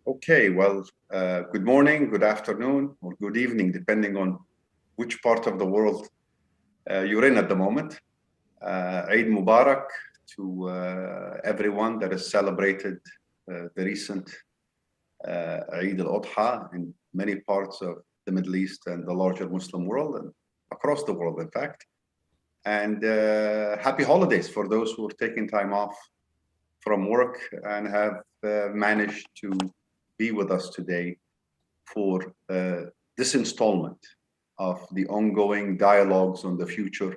Okay, well, good morning, good afternoon, or good evening, depending on which part of the world you're in at the moment. Eid Mubarak to everyone that has celebrated the recent Eid al-Adha in many parts of the Middle East and the larger Muslim world and across the world, in fact. And happy holidays for those who are taking time off from work and have managed to be with us today for this installment of the ongoing dialogues on the future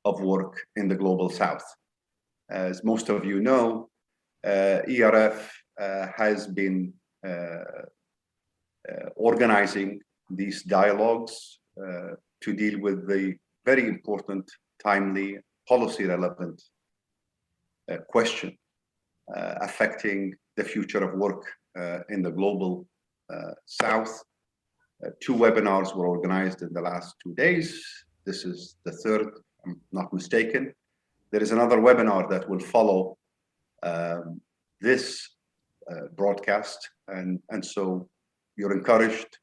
of work in the Global South. As most of you know, ERF has been organizing these dialogues to deal with the very important, timely, policy-relevant question affecting the future of work in the Global South. Two webinars were organized in the last 2 days. This is the third, if I'm not mistaken. There is another webinar that will follow this broadcast, and so you're encouraged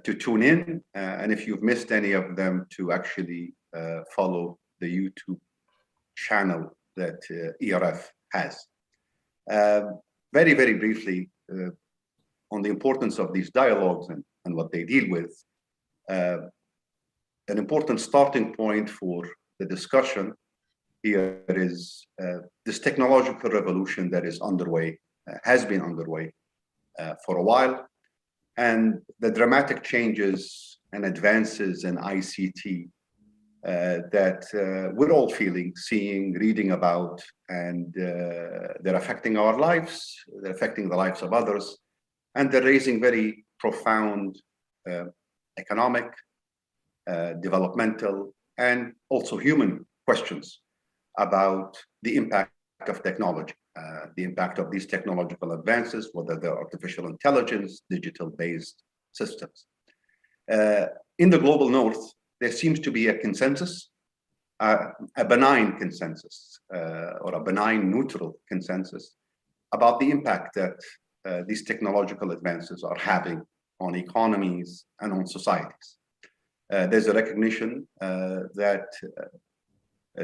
to tune in, and if you've missed any of them, to actually follow the YouTube channel that ERF has. Very, very briefly, on the importance of these dialogues and what they deal with, an important starting point for the discussion here is this technological revolution that is underway, has been underway for a while, and the dramatic changes and advances in ICT that we're all feeling, seeing, reading about, and they're affecting our lives, they're affecting the lives of others, and they're raising very profound economic, developmental, and also human questions about the impact of technology, the impact of these technological advances, whether they're artificial intelligence, digital-based systems. In the Global North, there seems to be a consensus, a benign consensus, or a benign neutral consensus about the impact that these technological advances are having on economies and on societies. There's a recognition that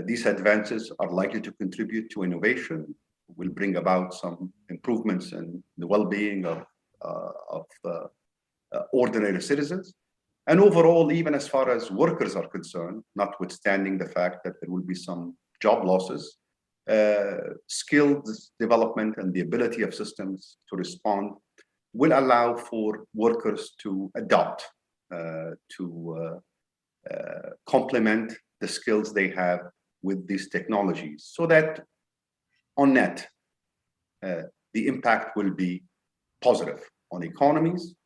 these advances are likely to contribute to innovation, will bring about some improvements in the well-being of ordinary citizens. And overall, even as far as workers are concerned, notwithstanding the fact that there will be some job losses, skills development and the ability of systems to respond will allow for workers to adapt, to complement the skills they have with these technologies, so that on net, the impact will be positive on economies,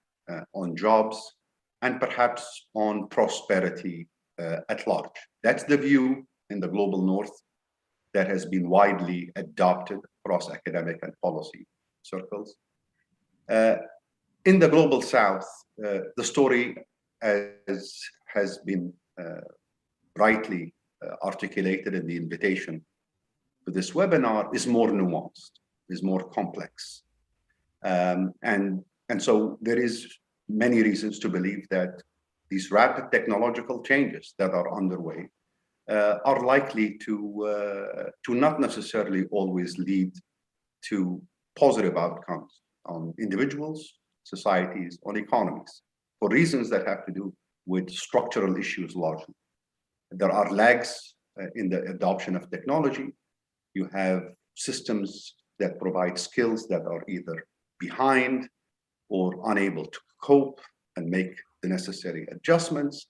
on jobs, and perhaps on prosperity at large. That's the view in the Global North that has been widely adopted across academic and policy circles. In the Global South, the story, as has been rightly articulated in the invitation to this webinar, is more nuanced, is more complex. And so there is many reasons to believe that these rapid technological changes that are underway are likely to not necessarily always lead to positive outcomes on individuals, societies, on economies, for reasons that have to do with structural issues largely. There are lags in the adoption of technology. You have systems that provide skills that are either behind or unable to cope and make the necessary adjustments.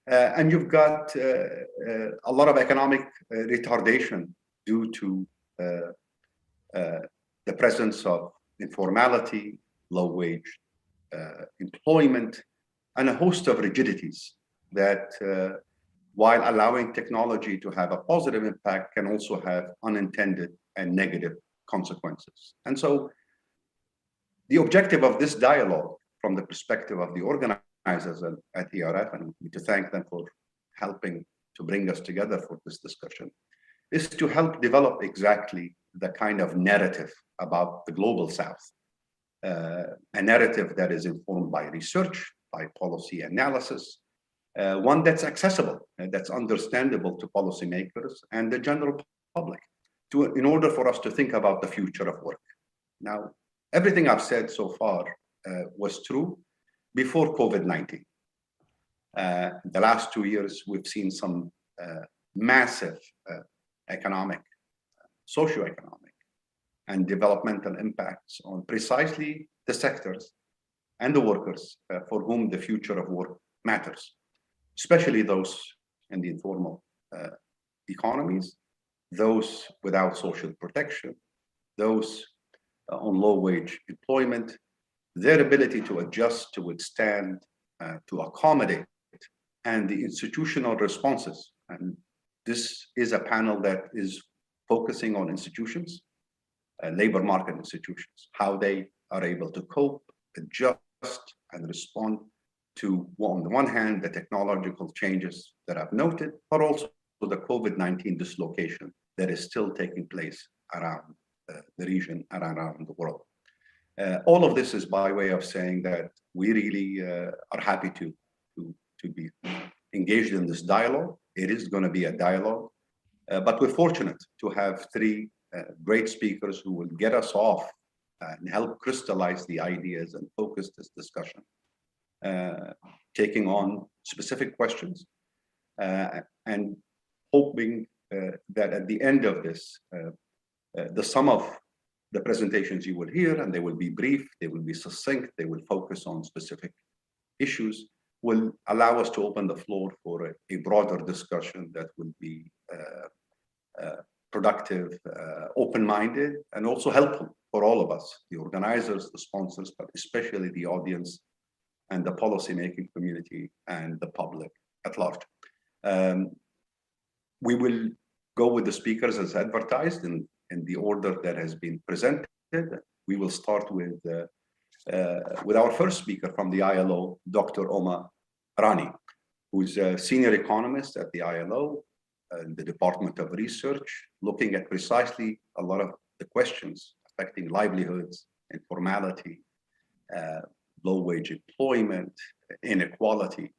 And you've got a lot of economic retardation due to the presence of informality, low-wage employment, and a host of rigidities that, while allowing technology to have a positive impact, can also have unintended and negative consequences. And so the objective of this dialogue, from the perspective of the organizers at ERF, and we need to thank them for helping to bring us together for this discussion, is to help develop exactly the kind of narrative about the global South, a narrative that is informed by research, by policy analysis, one that's accessible, that's understandable to policymakers and the general public, in order for us to think about the future of work. Now, everything I've said so far was true before COVID-19. The last 2 years, we've seen some massive economic, socioeconomic, and developmental impacts on precisely the sectors and the workers for whom the future of work matters, especially those in the informal economies, those without social protection, those on low-wage employment, their ability to adjust, to withstand, to accommodate, and the institutional responses. And this is a panel that is focusing on institutions, labor market institutions, how they are able to cope, adjust, and respond to, on the one hand, the technological changes that I've noted, but also the COVID-19 dislocation that is still taking place around the region and around the world. All of this is by way of saying that we really are happy to be engaged in this dialogue. It is going to be a dialogue, but we're fortunate to have three great speakers who will get us off and help crystallize the ideas and focus this discussion, taking on specific questions and hoping that at the end of this, the sum of the presentations you will hear, and they will be brief, they will be succinct, they will focus on specific issues, will allow us to open the floor for a broader discussion that will be productive, open-minded, and also helpful for all of us, the organizers, the sponsors, but especially the audience and the policymaking community and the public at large. We will go with the speakers as advertised in the order that has been presented. We will start with our first speaker from the ILO, Dr. Oma Rani, who's a senior economist at the ILO, in the Department of Research, looking at precisely a lot of the questions affecting livelihoods, informality, low-wage employment, inequality.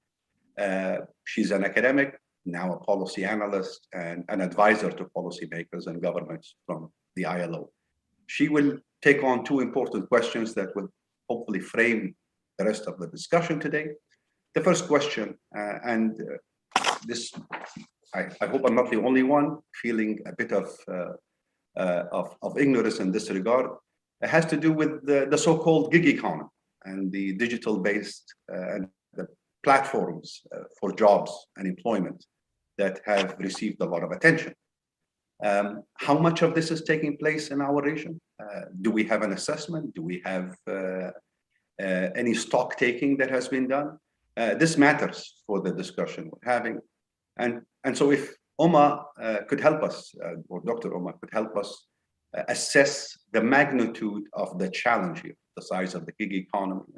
She's an academic, now a policy analyst, and an advisor to policymakers and governments from the ILO. She will take on two important questions that will hopefully frame the rest of the discussion today. The first question, this, I hope I'm not the only one feeling a bit of ignorance in this regard, it has to do with the so-called gig economy and the digital-based and the platforms for jobs and employment that have received a lot of attention. How much of this is taking place in our region? Do we have an assessment? Do we have any stock taking that has been done? This matters for the discussion we're having. And so if Oma could help us, or Dr. Oma could help us assess the magnitude of the challenge here, the size of the gig economy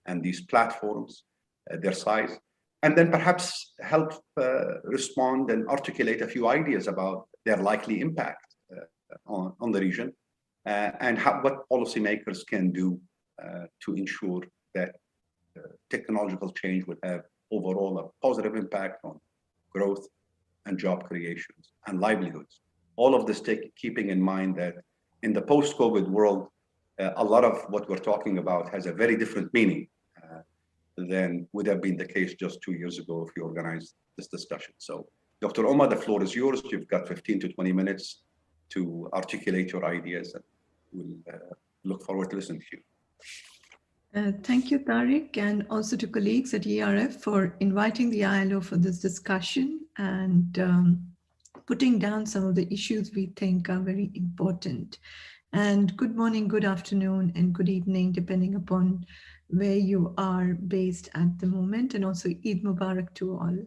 and these platforms, their size, and then perhaps help respond and articulate a few ideas about their likely impact on the region and what policymakers can do to ensure that technological change would have overall a positive impact on growth and job creations and livelihoods. All of this keeping in mind that in the post-COVID world, a lot of what we're talking about has a very different meaning than would have been the case just 2 years ago if you organized this discussion. So, Dr. Oma, the floor is yours. You've got 15 to 20 minutes to articulate your ideas, and we'll look forward to listening to you. Thank you, Tariq, and also to colleagues at ERF for inviting the ILO for this discussion and putting down some of the issues we think are very important. And good morning, good afternoon, and good evening, depending upon where you are based at the moment, and also Eid Mubarak to all.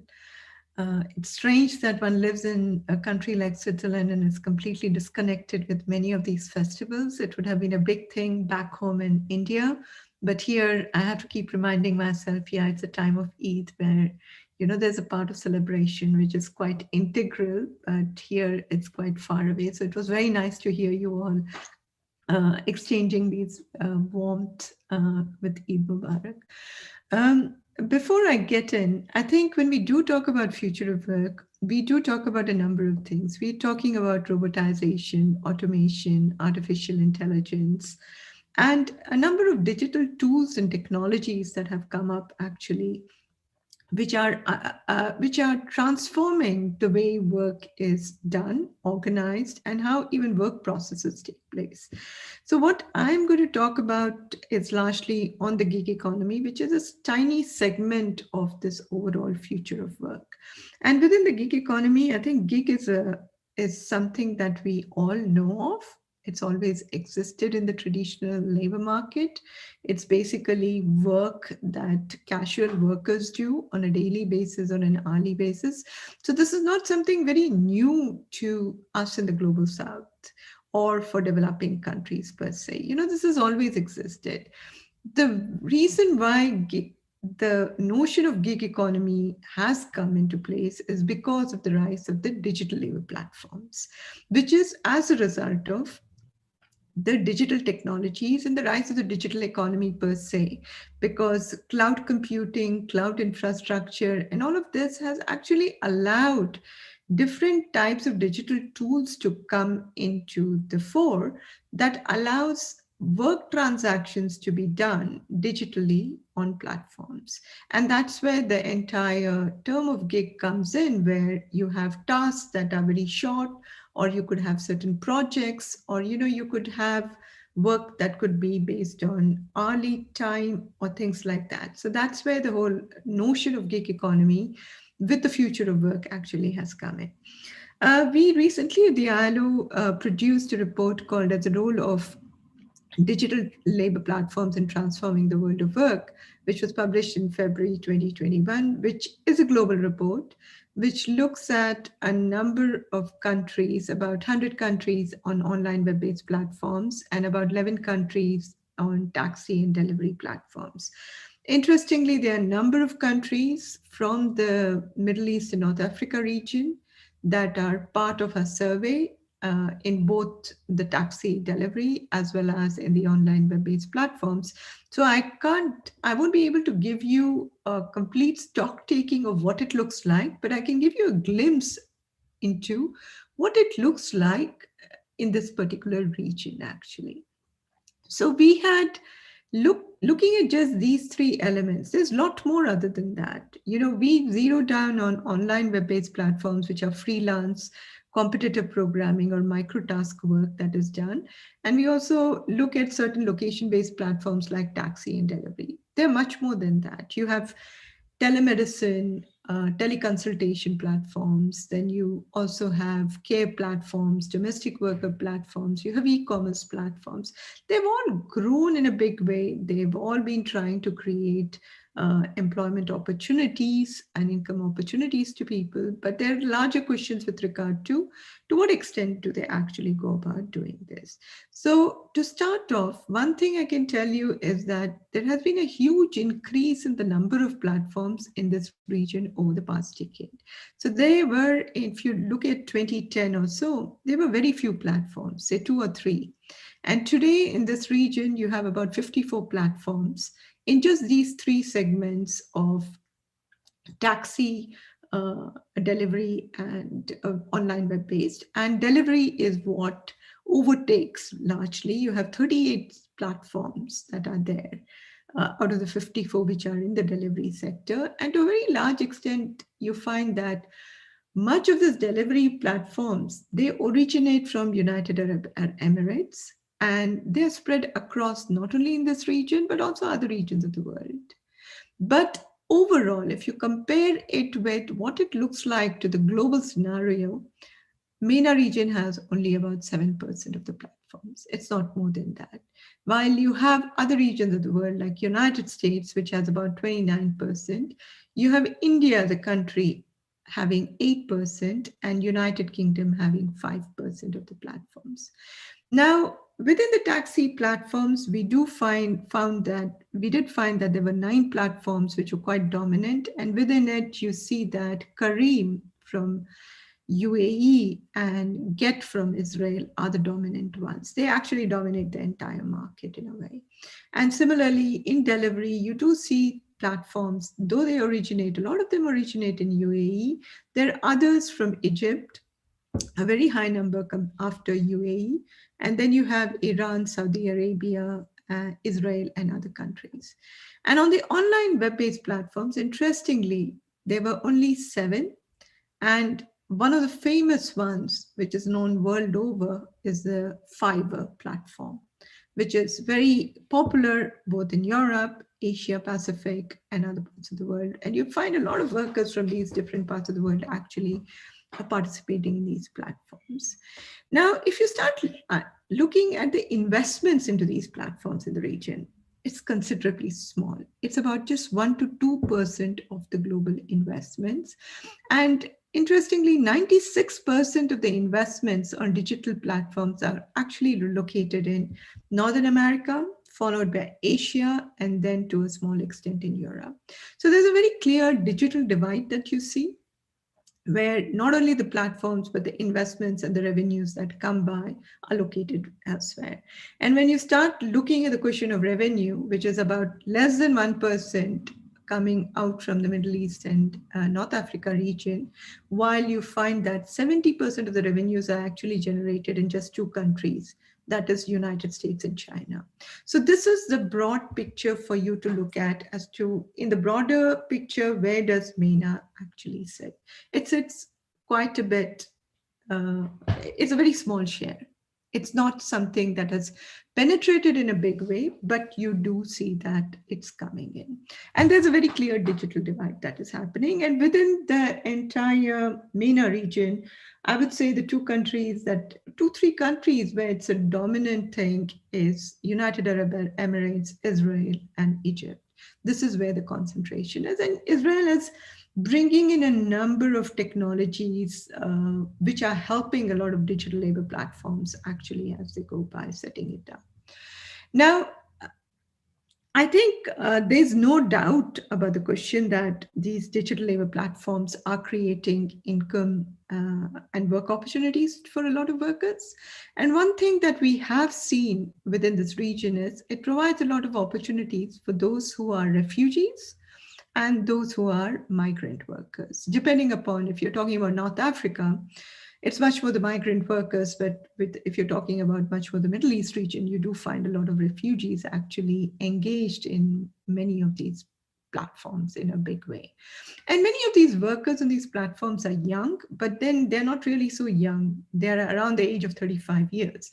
It's strange that one lives in a country like Switzerland and is completely disconnected with many of these festivals. It would have been a big thing back home in India. But here, I have to keep reminding myself, yeah, it's a time of Eid where There's a part of celebration which is quite integral, but here it's quite far away. So it was very nice to hear you all exchanging these warmth with Eid Mubarak. Before I get in, I think when we do talk about future of work, we do talk about a number of things. We're talking about robotization, automation, artificial intelligence, and a number of digital tools and technologies that have come up actually, which are transforming the way work is done, organized, and how even work processes take place. So what I'm going to talk about is largely on the gig economy, which is a tiny segment of this overall future of work. And within the gig economy, I think gig is something that we all know of. It's always existed in the traditional labor market. It's basically work that casual workers do on a daily basis, on an hourly basis. So this is not something very new to us in the global south or for developing countries per se. This has always existed. The reason why the notion of gig economy has come into place is because of the rise of the digital labor platforms, which is as a result of the digital technologies and the rise of the digital economy per se, because cloud computing, cloud infrastructure, and all of this has actually allowed different types of digital tools to come into the fore that allows work transactions to be done digitally on platforms. And that's where the entire term of gig comes in, where you have tasks that are very short, or you could have certain projects, or you could have work that could be based on hourly time or things like that. So that's where the whole notion of gig economy with the future of work actually has come in. We recently at the ILO produced a report called as the role of digital labor platforms in transforming the world of work, which was published in February 2021, which is a global report, which looks at a number of countries, about 100 countries on online web-based platforms, and about 11 countries on taxi and delivery platforms. Interestingly, there are a number of countries from the Middle East and North Africa region that are part of a survey in both the taxi delivery as well as in the online web-based platforms. So I won't be able to give you a complete stock taking of what it looks like, but I can give you a glimpse into what it looks like in this particular region actually. So we had looking at just these three elements. There's a lot more other than that. We zero down on online web-based platforms, which are freelance, competitive programming, or micro-task work that is done. And we also look at certain location-based platforms like taxi and delivery. They're much more than that. You have telemedicine, teleconsultation platforms. Then you also have care platforms, domestic worker platforms. You have e-commerce platforms. They've all grown in a big way. They've all been trying to create employment opportunities and income opportunities to people. But there are larger questions with regard to what extent do they actually go about doing this? So to start off, one thing I can tell you is that there has been a huge increase in the number of platforms in this region over the past decade. So they were, if you look at 2010 or so, there were very few platforms, say 2 or 3. And today in this region, you have about 54 platforms in just these 3 segments of taxi, delivery, and online web-based. And delivery is what overtakes largely. You have 38 platforms that are there out of the 54 which are in the delivery sector. And to a very large extent, you find that much of these delivery platforms, they originate from United Arab Emirates, and they're spread across not only in this region, but also other regions of the world. But overall, if you compare it with what it looks like to the global scenario, MENA region has only about 7% of the platforms. It's not more than that. While you have other regions of the world like United States, which has about 29%, you have India, the country, having 8%, and United Kingdom having 5% of the platforms. Now, within the taxi platforms, we did find that there were 9 platforms which were quite dominant, and within it, you see that Kareem from UAE and Get from Israel are the dominant ones. They actually dominate the entire market in a way. And similarly, in delivery, you do see platforms, though they originate, a lot of them originate in UAE. There are others from Egypt, a very high number come after UAE. And then you have Iran, Saudi Arabia, Israel, and other countries. And on the online web-based platforms, interestingly, there were only 7. And one of the famous ones, which is known world over, is the Fiverr platform, which is very popular both in Europe, Asia Pacific, and other parts of the world. And you find a lot of workers from these different parts of the world actually are participating in these platforms. Now, if you start looking at the investments into these platforms in the region, it's considerably small. It's about just 1 to 2% of the global investments. And interestingly, 96% of the investments on digital platforms are actually located in Northern America, followed by Asia, and then to a small extent in Europe. So there's a very clear digital divide that you see, where not only the platforms, but the investments and the revenues that come by are located elsewhere. And when you start looking at the question of revenue, which is about less than 1% coming out from the Middle East and North Africa region, while you find that 70% of the revenues are actually generated in just 2 countries, that is United States and China. So this is the broad picture for you to look at as to, in the broader picture, where does MENA actually sit? It sits quite a bit, it's a very small share. It's not something that has penetrated in a big way, but you do see that it's coming in. And there's a very clear digital divide that is happening. And within the entire MENA region, I would say the 2, 3 countries where it's a dominant thing is United Arab Emirates, Israel, and Egypt. This is where the concentration is. And Israel is bringing in a number of technologies which are helping a lot of digital labor platforms actually as they go by setting it up. Now, I think there's no doubt about the question that these digital labor platforms are creating income and work opportunities for a lot of workers. And one thing that we have seen within this region is it provides a lot of opportunities for those who are refugees and those who are migrant workers. Depending upon if you're talking about North Africa, it's much more the migrant workers, but if you're talking about much more the Middle East region, you do find a lot of refugees actually engaged in many of these platforms in a big way. And many of these workers on these platforms are young, but then they're not really so young. They're around the age of 35 years.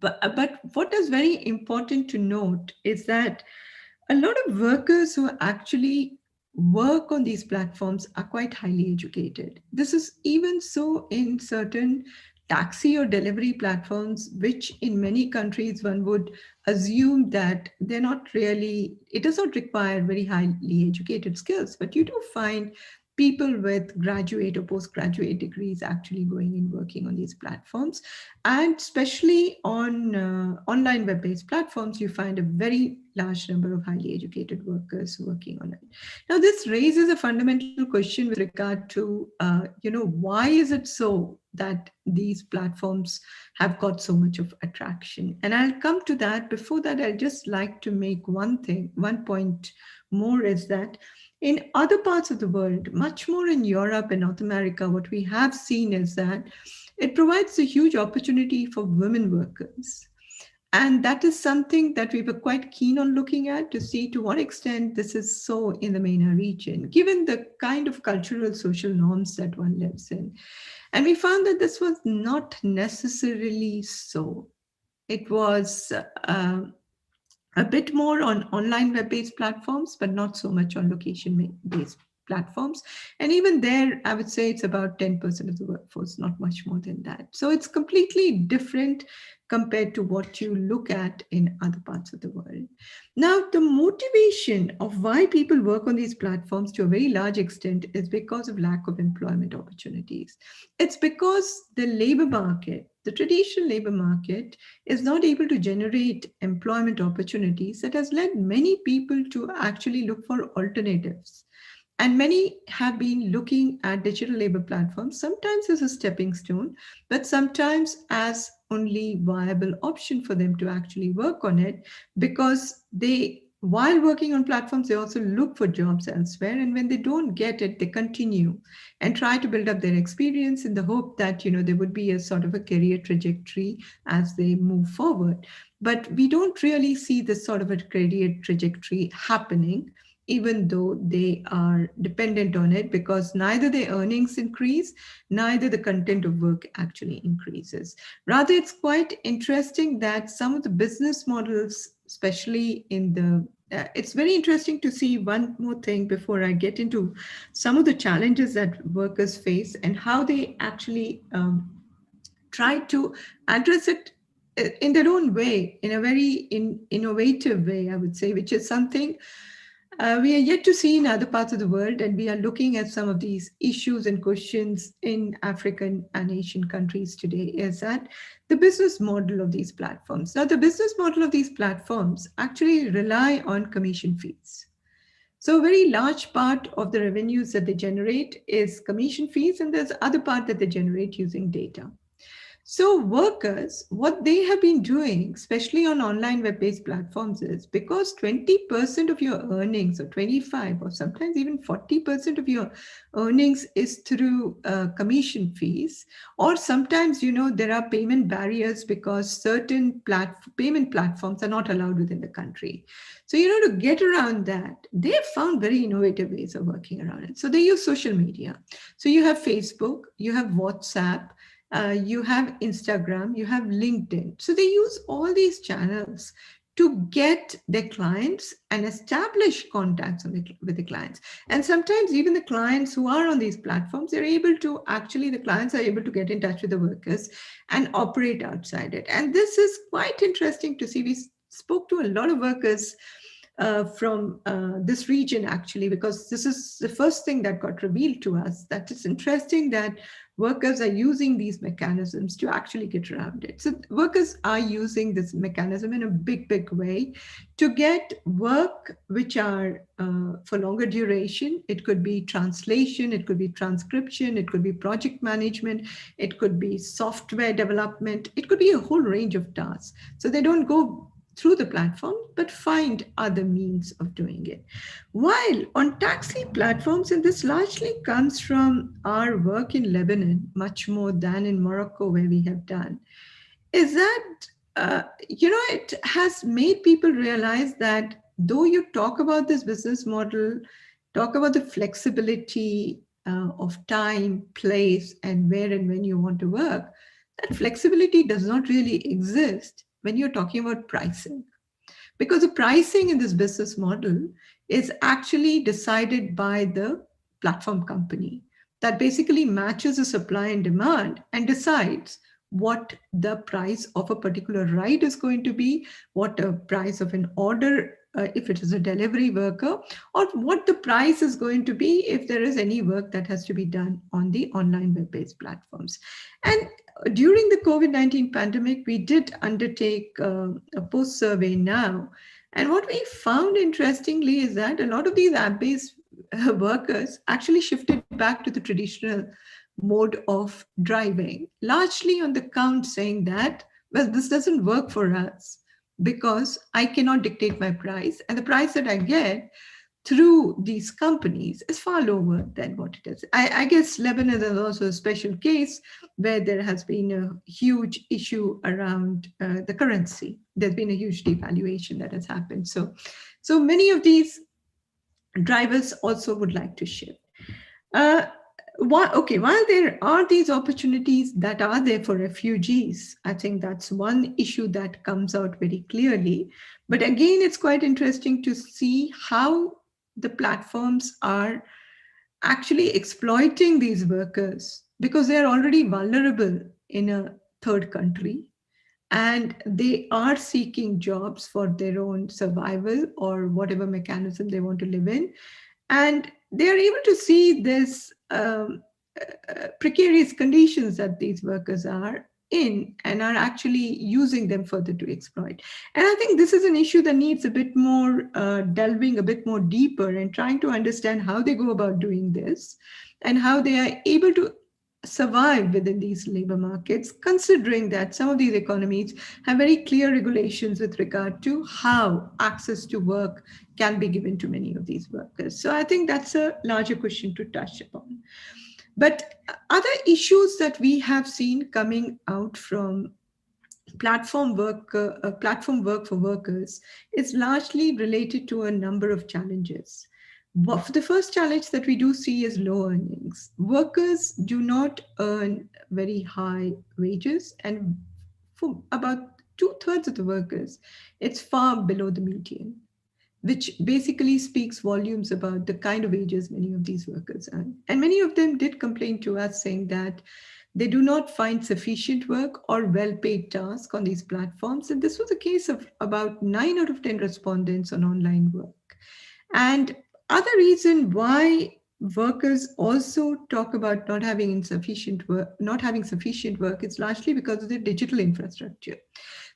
But what is very important to note is that a lot of workers who actually work on these platforms are quite highly educated. This is even so in certain taxi or delivery platforms, which in many countries one would assume that they're not really, it does not require very highly educated skills, but you do find people with graduate or postgraduate degrees actually going and working on these platforms. And especially on online web-based platforms, you find a very large number of highly educated workers working on it. Now, this raises a fundamental question with regard to, why is it so that these platforms have got so much of attraction? And I'll come to that. Before that, I'd just like to make one point more is that in other parts of the world, much more in Europe and North America, what we have seen is that it provides a huge opportunity for women workers. And that is something that we were quite keen on looking at to see to what extent this is so in the MENA region, given the kind of cultural social norms that one lives in. And we found that this was not necessarily so. It was a bit more on online web-based platforms, but not so much on location-based platforms. And even there, I would say it's about 10% of the workforce, not much more than that. So it's completely different compared to what you look at in other parts of the world. Now, the motivation of why people work on these platforms to a very large extent is because of lack of employment opportunities. It's because the labor market the traditional labor market is not able to generate employment opportunities, that has led many people to actually look for alternatives. And many have been looking at digital labor platforms, sometimes as a stepping stone, but sometimes as only viable option for them to actually work on it, because they, while working on platforms, they also look for jobs elsewhere. And when they don't get it, they continue and try to build up their experience in the hope that, there would be a sort of a career trajectory as they move forward. But we don't really see this sort of a career trajectory happening, even though they are dependent on it, because neither their earnings increase, neither the content of work actually increases. Rather, it's quite interesting that some of the business models, especially in the it's very interesting to see one more thing before I get into some of the challenges that workers face and how they actually try to address it in their own way, in a very innovative way, I would say, which is something we are yet to see in other parts of the world, and we are looking at some of these issues and questions in African and Asian countries today, is that the business model of these platforms. Now, the business model of these platforms actually rely on commission fees. So a very large part of the revenues that they generate is commission fees, and there's other part that they generate using data. So workers, what they have been doing, especially on online web-based platforms, is because 20% of your earnings, or 25, or sometimes even 40% of your earnings is through commission fees, or sometimes, there are payment barriers because certain payment platforms are not allowed within the country. So, to get around that, they have found very innovative ways of working around it. So they use social media. So you have Facebook, you have WhatsApp, you have Instagram, you have LinkedIn. So they use all these channels to get their clients and establish contacts with the clients. And sometimes even the clients who are on these platforms, the clients are able to get in touch with the workers and operate outside it. And this is quite interesting to see. We spoke to a lot of workers from this region, actually, because this is the first thing that got revealed to us, that it's interesting that workers are using these mechanisms to actually get around it. So workers are using this mechanism in a big, big way to get work which are for longer duration. It could be translation, it could be transcription, it could be project management, it could be software development, it could be a whole range of tasks. So they don't go through the platform, but find other means of doing it. While on taxi platforms, and this largely comes from our work in Lebanon, much more than in Morocco, where we have done, is that, it has made people realize that though you talk about this business model, talk about the flexibility of time, place, and where and when you want to work, that flexibility does not really exist when you're talking about pricing. Because the pricing in this business model is actually decided by the platform company that basically matches the supply and demand and decides what the price of a particular ride is going to be, what the price of an order, if it is a delivery worker, or what the price is going to be if there is any work that has to be done on the online web-based platforms. And during the COVID-19 pandemic, we did undertake a post-survey now. And what we found, interestingly, is that a lot of these app-based workers actually shifted back to the traditional mode of driving, largely on the count saying that, well, this doesn't work for us because I cannot dictate my price, and the price that I get through these companies is far lower than what it is. I guess Lebanon is also a special case where there has been a huge issue around the currency. There's been a huge devaluation that has happened. So many of these drivers also would like to shift. While there are these opportunities that are there for refugees, I think that's one issue that comes out very clearly. But again, it's quite interesting to see how the platforms are actually exploiting these workers because they're already vulnerable in a third country and they are seeking jobs for their own survival or whatever mechanism they want to live in. And they're able to see this precarious conditions that these workers are in and are actually using them further to exploit. And I think this is an issue that needs a bit more delving a bit more deeper and trying to understand how they go about doing this and how they are able to survive within these labor markets, considering that some of these economies have very clear regulations with regard to how access to work can be given to many of these workers. So I think that's a larger question to touch upon. But other issues that we have seen coming out from platform work for workers is largely related to a number of challenges. The first challenge that we do see is low earnings. Workers do not earn very high wages, and for about two-thirds of the workers, it's far below the median, which basically speaks volumes about the kind of wages many of these workers earn. And many of them did complain to us saying that they do not find sufficient work or well-paid tasks on these platforms. And this was a case of about 9 out of 10 respondents on online work. And other reason why workers also talk about not having sufficient work is largely because of the digital infrastructure.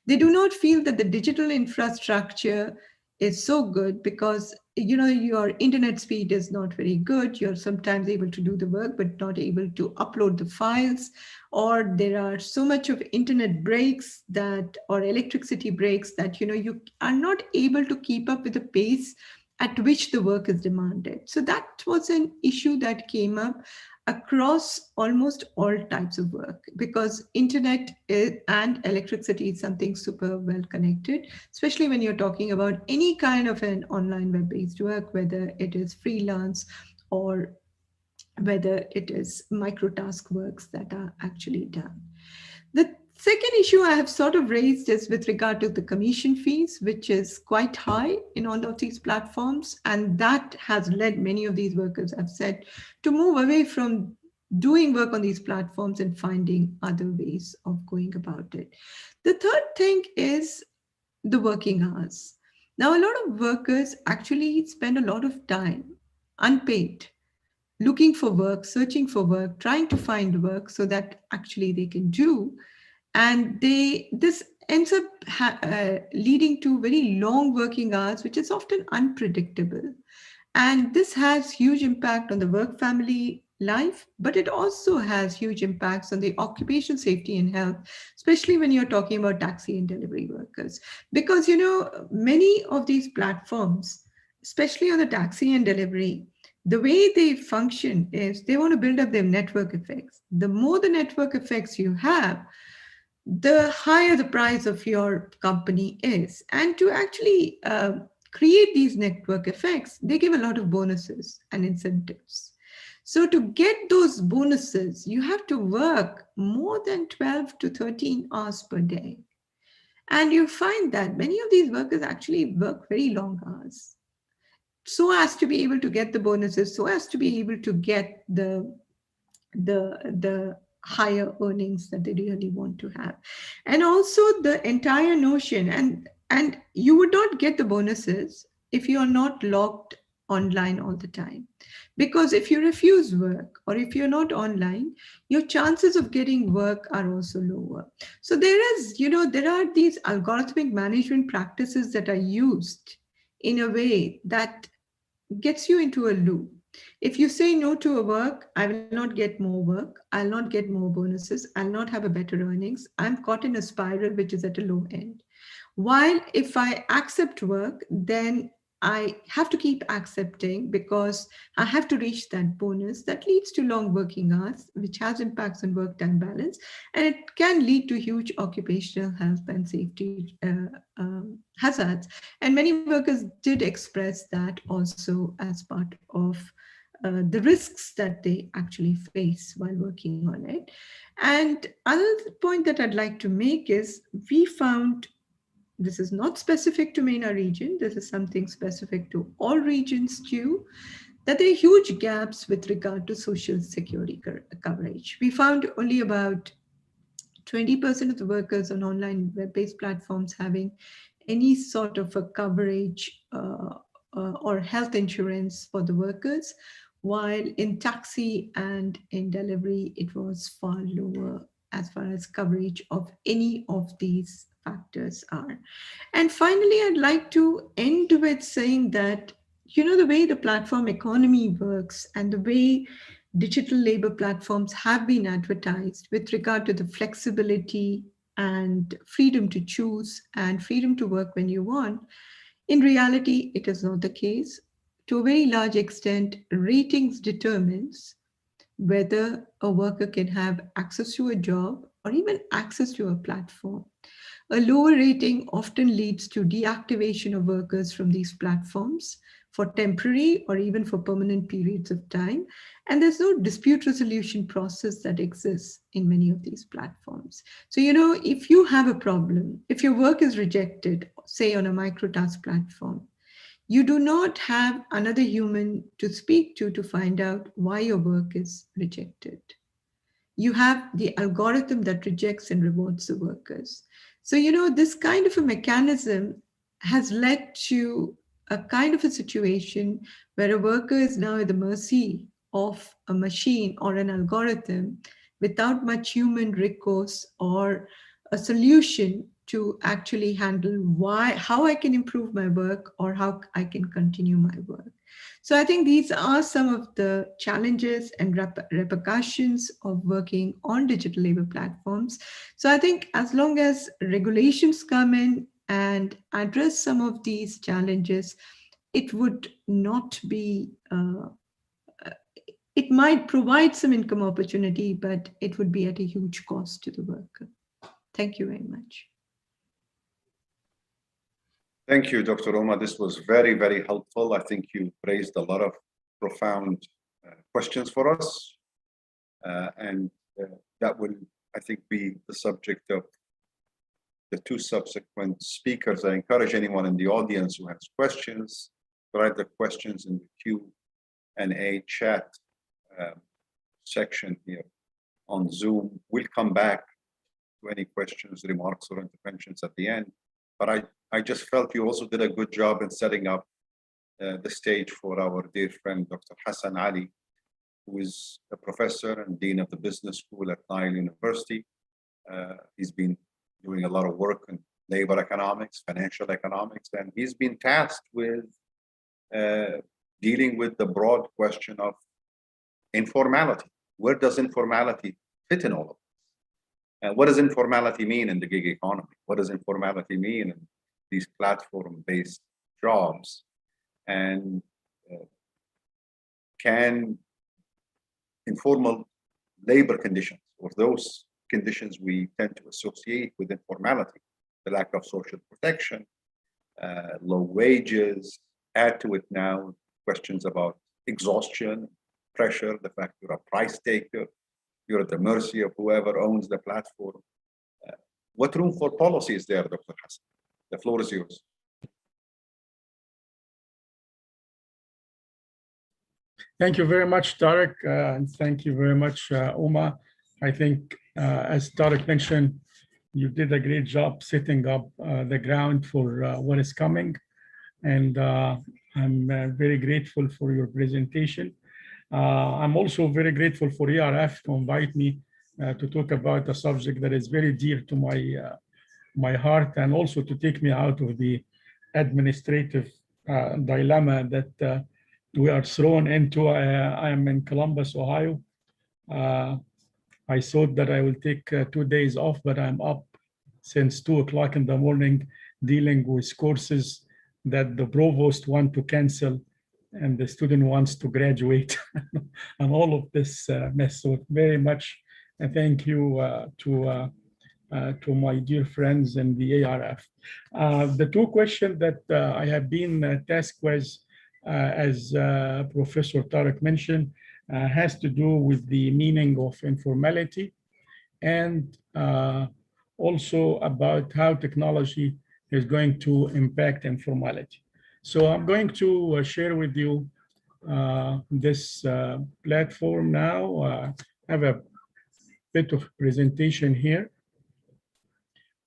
They do not feel that the digital infrastructure is so good because your internet speed is not very good. You're sometimes able to do the work but not able to upload the files, or there are so much of internet breaks that or electricity breaks that you are not able to keep up with the pace at which the work is demanded. So that was an issue that came up across almost all types of work, because internet and electricity is something super well connected, especially when you're talking about any kind of an online web-based work, whether it is freelance or whether it is micro task works that are actually done. The second issue I have sort of raised is with regard to the commission fees, which is quite high in all of these platforms. And that has led many of these workers, I've said, to move away from doing work on these platforms and finding other ways of going about it. The third thing is the working hours. Now, a lot of workers actually spend a lot of time unpaid looking for work, searching for work, trying to find work so that actually they can do. And this ends up leading to very long working hours, which is often unpredictable. And this has huge impact on the work family life, but it also has huge impacts on the occupational safety and health, especially when you're talking about taxi and delivery workers. Because, many of these platforms, especially on the taxi and delivery, the way they function is they want to build up their network effects. The more the network effects you have, the higher the price of your company is. And to actually create these network effects, they give a lot of bonuses and incentives. So to get those bonuses, you have to work more than 12 to 13 hours per day. And you find that many of these workers actually work very long hours so as to be able to get the bonuses, so as to be able to get the higher earnings that they really want to have. And also the entire notion, and you would not get the bonuses if you are not logged online all the time, because if you refuse work or if you're not online, your chances of getting work are also lower. So there are these algorithmic management practices that are used in a way that gets you into a loop. If you say no to a work, I will not get more work, I'll not get more bonuses, I'll not have a better earnings. I'm caught in a spiral which is at a low end. While if I accept work, then I have to keep accepting because I have to reach that bonus that leads to long working hours, which has impacts on work-time balance, and it can lead to huge occupational health and safety hazards. And many workers did express that also as part of the risks that they actually face while working on it. And another point that I'd like to make is we found, this is not specific to MENA region, this is something specific to all regions too, that there are huge gaps with regard to social security coverage. We found only about 20% of the workers on online web-based platforms having any sort of a coverage or health insurance for the workers, while in taxi and in delivery, it was far lower as far as coverage of any of these factors are. And finally, I'd like to end with saying that, the way the platform economy works and the way digital labor platforms have been advertised with regard to the flexibility and freedom to choose and freedom to work when you want, in reality, it is not the case. To a very large extent, ratings determines whether a worker can have access to a job or even access to a platform. A lower rating often leads to deactivation of workers from these platforms for temporary or even for permanent periods of time. And there's no dispute resolution process that exists in many of these platforms. So, if you have a problem, if your work is rejected, say on a microtask platform, you do not have another human to speak to find out why your work is rejected. You have the algorithm that rejects and rewards the workers. So, this kind of a mechanism has led to a kind of a situation where a worker is now at the mercy of a machine or an algorithm without much human recourse or a solution to actually handle how I can improve my work or how I can continue my work. So I think these are some of the challenges and repercussions of working on digital labor platforms. So I think as long as regulations come in and address some of these challenges, it would not be, it might provide some income opportunity, but it would be at a huge cost to the worker. Thank you very much. Thank you, Dr. Oma. This was very, very helpful. I think you raised a lot of profound questions for us. And that will, I think, be the subject of the two subsequent speakers. I encourage anyone in the audience who has questions, write the questions in the Q&A chat section here on Zoom. We'll come back to any questions, remarks, or interventions at the end. But I just felt you also did a good job in setting up the stage for our dear friend, Dr. Hassan Ali, who is a professor and dean of the business school at Nile University. He's been doing a lot of work in labor economics, financial economics, and he's been tasked with dealing with the broad question of informality. Where does informality fit in all of this? And what does informality mean in the gig economy? What does informality mean in these platform-based jobs? And can informal labor conditions, or those conditions we tend to associate with informality, the lack of social protection, low wages, add to it now questions about exhaustion, pressure, the fact you're a price taker, you're at the mercy of whoever owns the platform. What room for policy is there, Dr. Hassan? The floor is yours. Thank you very much, Tariq, and thank you very much, Uma. I think, as Tariq mentioned, you did a great job setting up the ground for what is coming, and I'm very grateful for your presentation. I'm also very grateful for ERF to invite me to talk about a subject that is very dear to my heart, and also to take me out of the administrative dilemma that we are thrown into. I am in Columbus, Ohio. I thought that I will take 2 days off, but I'm up since 2 o'clock in the morning dealing with courses that the provost wants to cancel and the student wants to graduate and all of this mess. So very much thank you to my dear friends in the ARF. The two questions that I have been tasked with, as Professor Tariq mentioned, has to do with the meaning of informality, and also about how technology is going to impact informality. So I'm going to share with you this platform now. I have a bit of presentation here.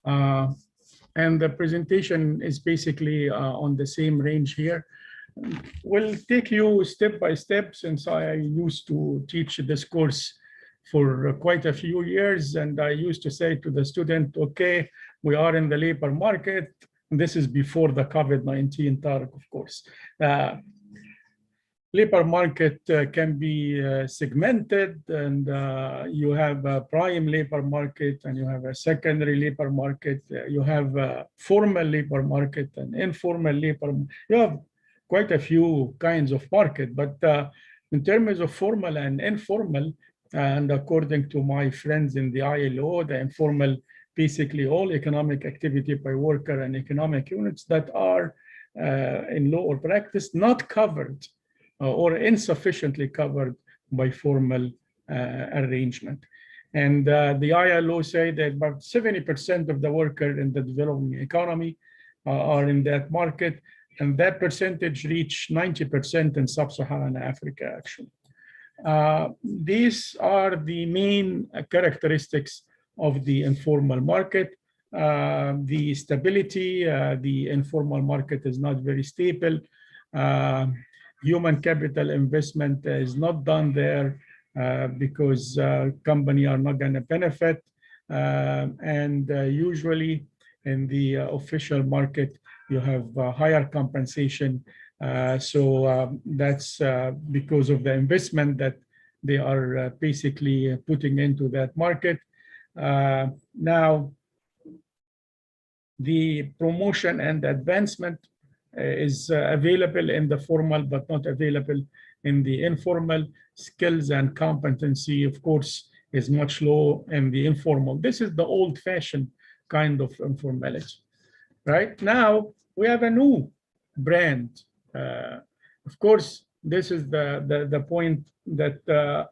And the presentation is basically on the same range here. We'll take you step by step, since I used to teach this course for quite a few years. And I used to say to the student, okay, we are in the labor market. And this is before the COVID-19 talk, of course. Labor market can be segmented, and you have a prime labor market, and you have a secondary labor market. You have a formal labor market and informal labor. You have quite a few kinds of market, but in terms of formal and informal, and according to my friends in the ILO, the informal, basically all economic activity by worker and economic units that are in law or practice not covered or insufficiently covered by formal arrangement. And the ILO say that about 70% of the workers in the developing economy are in that market, and that percentage reached 90% in sub-Saharan Africa, actually. These are the main characteristics of the informal market. The stability, the informal market is not very stable. Human capital investment is not done there because companies are not going to benefit. And usually in the official market, you have higher compensation. So that's because of the investment that they are basically putting into that market. Now, the promotion and advancement is available in the formal, but not available in the informal. Skills and competency, of course, is much lower in the informal. This is the old-fashioned kind of informality. Right now, we have a new brand. Of course, this is the point that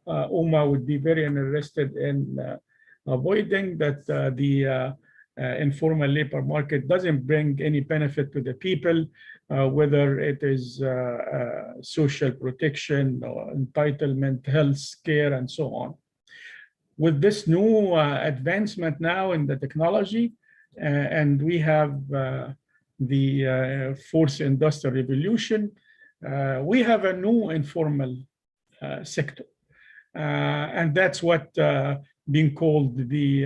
Uma would be very interested in avoiding, that the informal labor market doesn't bring any benefit to the people, whether it is social protection or entitlement, health care, and so on. With this new advancement now in the technology, and we have the fourth industrial revolution, we have a new informal sector. And that's what being called the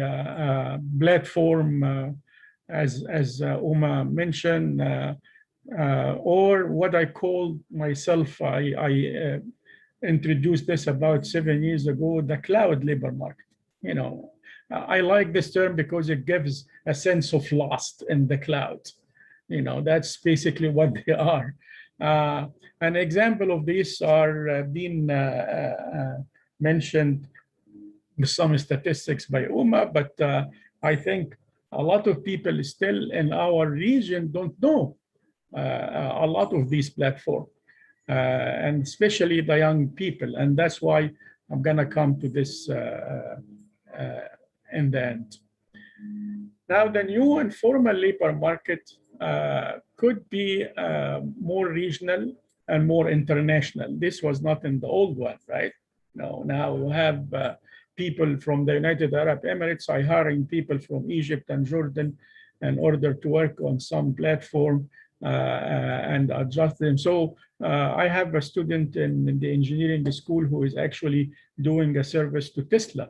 platform, as Uma mentioned, or what I call myself, I introduced this about 7 years ago, the cloud labor market. You know, I like this term because it gives a sense of lost in the cloud. You know, that's basically what they are. An example of these are being mentioned with some statistics by Uma, but I think a lot of people still in our region don't know a lot of these platforms, and especially the young people. And that's why I'm gonna come to this in the end. Now, the new informal labor market could be more regional and more international. This was not in the old one, right? No, now you have people from the United Arab Emirates are hiring people from Egypt and Jordan in order to work on some platform and adjust them. So I have a student in the engineering school who is actually doing a service to Tesla.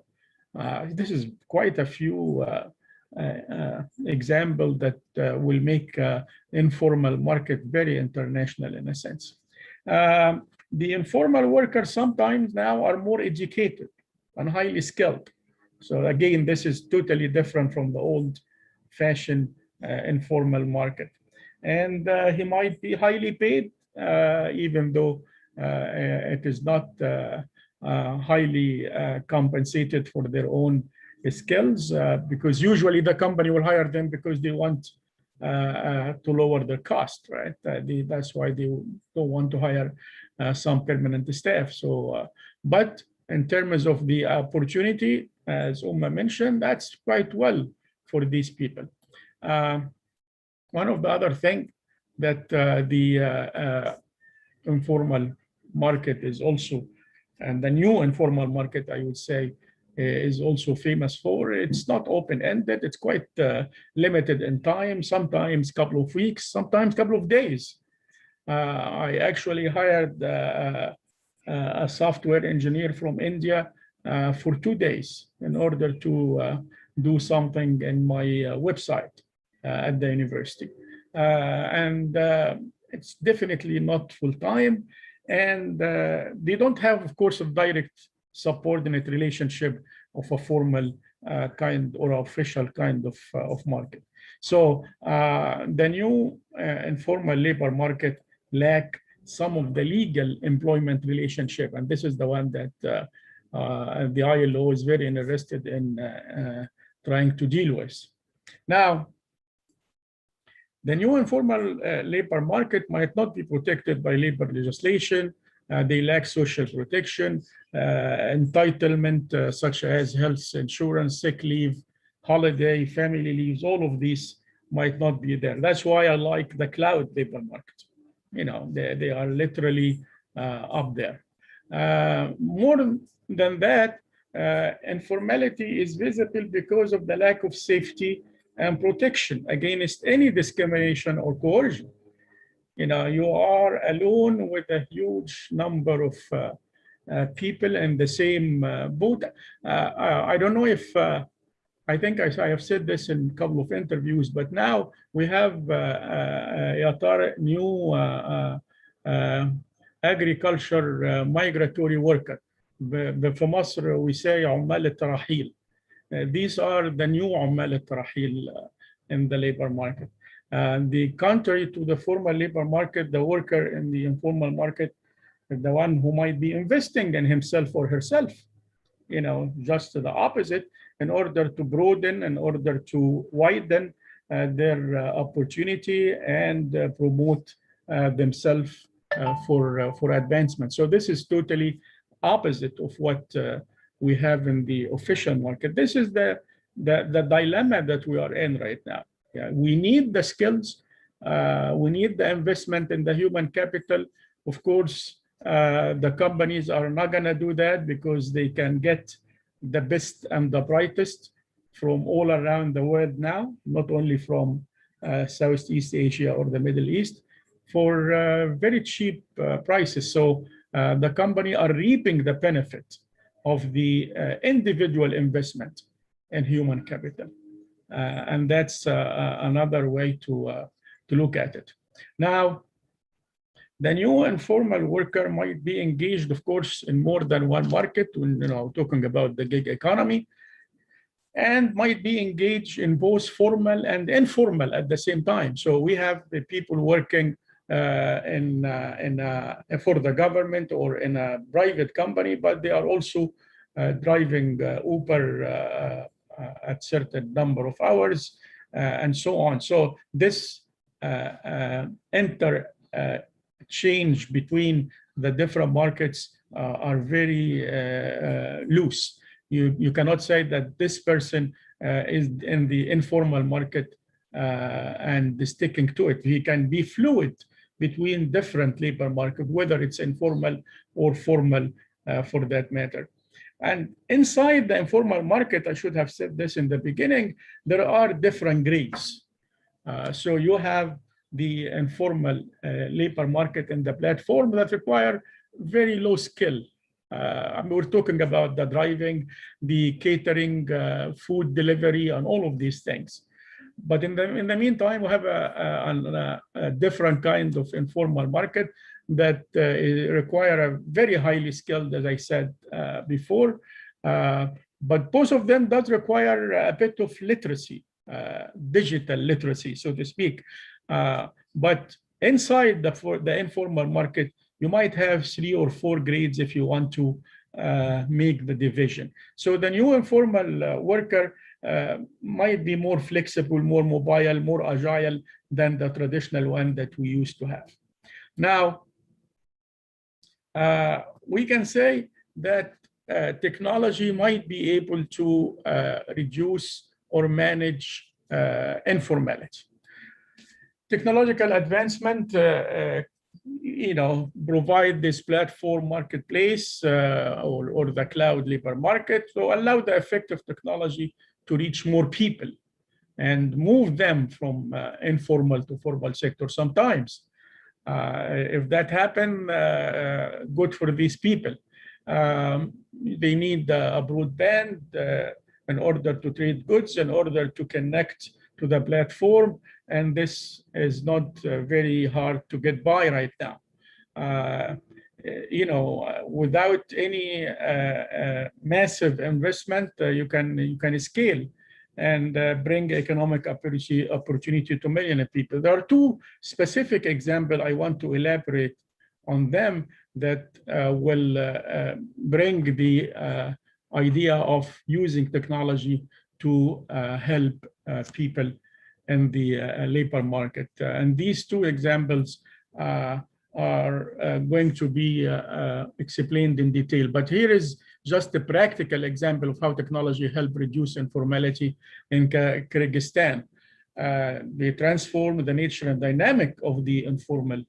This is quite a few example that will make informal market very international in a sense. The informal workers sometimes now are more educated and highly skilled. So again, this is totally different from the old-fashioned informal market. And he might be highly paid, even though it is not highly compensated for their own skills, because usually the company will hire them because they want to lower their cost, right? That's why they don't want to hire some permanent staff. So, but in terms of the opportunity, as Uma mentioned, that's quite well for these people. One of the other things that the informal market is also, and the new informal market, I would say, is also famous for, it's not open-ended, it's quite limited in time, sometimes a couple of weeks, sometimes a couple of days. I actually hired a software engineer from India for 2 days in order to do something in my website at the university. And it's definitely not full-time. And they don't have, of course, a direct subordinate relationship of a formal kind or official kind of market. So the new informal labor market lack some of the legal employment relationship. And this is the one that the ILO is very interested in trying to deal with. Now, the new informal labor market might not be protected by labor legislation. They lack social protection, entitlement such as health insurance, sick leave, holiday, family leaves, all of these might not be there. That's why I like the cloud labor market. You know, they are literally up there. More than that, informality is visible because of the lack of safety and protection against any discrimination or coercion. You know, you are alone with a huge number of people in the same boat. I don't know if, I think I have said this in a couple of interviews, but now we have new agriculture migratory worker. في مصر we say عمال الترحيل. These are the new عمال الترحيل in the labor market. The contrary to the formal labor market, the worker in the informal market is the one who might be investing in himself or herself. You know, just the opposite, in order to broaden, in order to widen their opportunity and promote themselves for advancement. So this is totally opposite of what we have in the official market. This is the dilemma that we are in right now. Yeah, we need the skills, we need the investment in the human capital. Of course, the companies are not going to do that because they can get the best and the brightest from all around the world now, not only from Southeast Asia or the Middle East, for very cheap prices. So the company are reaping the benefit of the individual investment in human capital. And that's another way to look at it. Now, the new informal worker might be engaged, of course, in more than one market, when, you know, talking about the gig economy, and might be engaged in both formal and informal at the same time. So we have the people working for the government or in a private company, but they are also driving Uber at certain number of hours and so on. So this change between the different markets are very loose. You cannot say that this person is in the informal market and sticking to it. He can be fluid between different labor market, whether it's informal or formal for that matter. And inside the informal market, I should have said this in the beginning, there are different grades. So you have the informal labor market in the platform that require very low skill. We're talking about the driving, the catering, food delivery, and all of these things. But in the meantime, we have a different kind of informal market that require a very highly skilled, as I said before. But both of them does require a bit of literacy, digital literacy, so to speak. But inside the informal market, you might have 3 or 4 grades if you want to make the division. So the new informal worker might be more flexible, more mobile, more agile than the traditional one that we used to have. Now, we can say that technology might be able to reduce or manage informality. Technological advancement, provide this platform marketplace or the cloud labor market to allow the effective technology to reach more people and move them from informal to formal sector sometimes. If that happens, good for these people. They need a broadband in order to trade goods, in order to connect to the platform. And this is not very hard to get by right now. Without any massive investment, you can scale and bring economic opportunity to millions of people. There are two specific examples I want to elaborate on them that will bring the idea of using technology to help people in the labor market. And these two examples are going to be explained in detail. But here is just a practical example of how technology helped reduce informality in Kyrgyzstan. They transform the nature and dynamic of the informal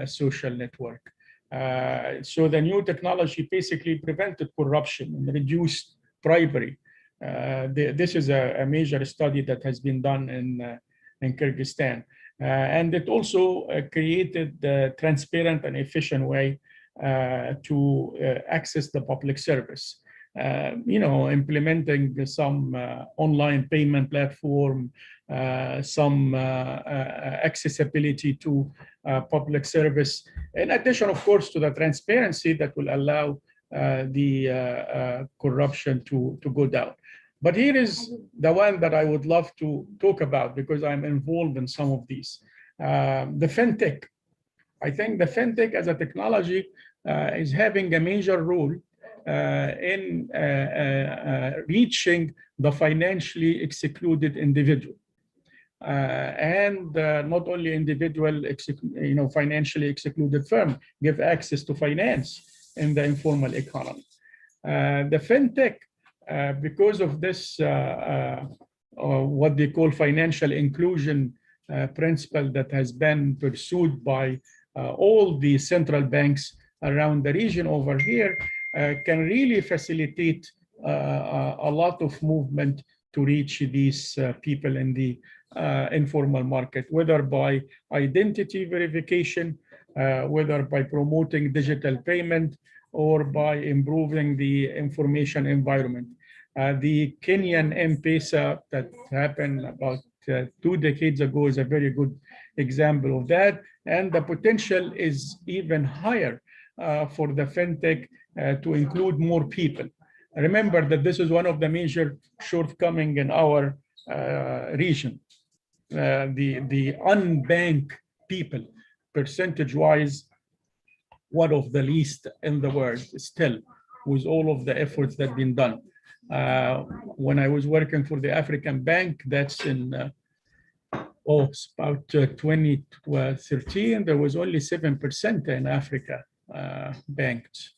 social network. So the new technology basically prevented corruption and reduced bribery. This is a major study that has been done in Kyrgyzstan. And it also created a transparent and efficient way to access the public service. Implementing some online payment platform, some accessibility to public service, in addition, of course, to the transparency that will allow the corruption to go down. But here is the one that I would love to talk about because I'm involved in some of these. The fintech. I think the fintech as a technology is having a major role in reaching the financially excluded individual. And not only individual, financially excluded firm give access to finance in the informal economy. The fintech, because of this, what they call financial inclusion principle that has been pursued by all the central banks around the region over here, can really facilitate a lot of movement to reach these people in the informal market, whether by identity verification, whether by promoting digital payment, or by improving the information environment. The Kenyan M-Pesa that happened about 2 decades ago is a very good example of that. And the potential is even higher for the fintech to include more people. Remember that this is one of the major shortcomings in our region. The unbanked people, percentage-wise, one of the least in the world still, with all of the efforts that have been done. When I was working for the African Bank, that's in it's about 2013, there was only 7% in Africa banked.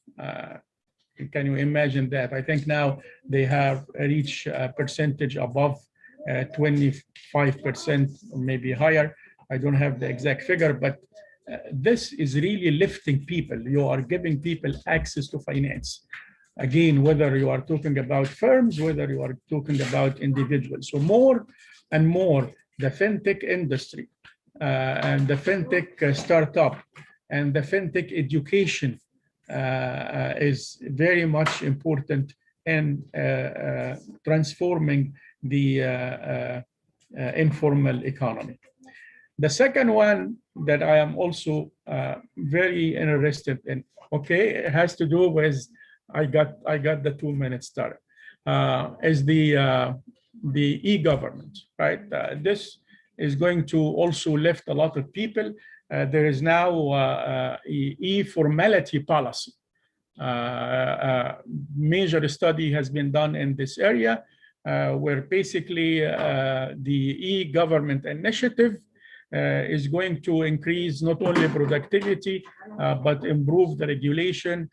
Can you imagine that? I think now they have reached a percentage above 25%, or maybe higher. I don't have the exact figure, but this is really lifting people. You are giving people access to finance. Again, whether you are talking about firms, whether you are talking about individuals. So more and more, the fintech industry and the fintech startup and the fintech education is very much important in transforming the informal economy. The second one that I am also very interested in, it has to do with, I got the 2 minutes started, is the e-government, right? This is going to also lift a lot of people. There is now e-formality policy. Major study has been done in this area, where basically the e-government initiative is going to increase not only productivity, but improve the regulation,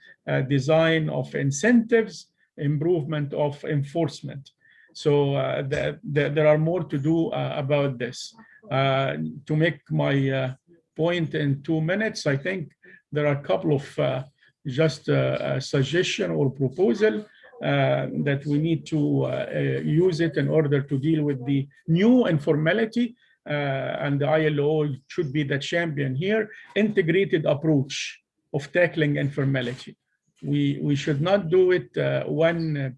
design of incentives, improvement of enforcement. So there are more to do about this. To make my point in 2 minutes, I think there are a couple of just suggestion or proposal that we need to use it in order to deal with the new informality, and the ILO should be the champion here. Integrated approach of tackling informality. we should not do it one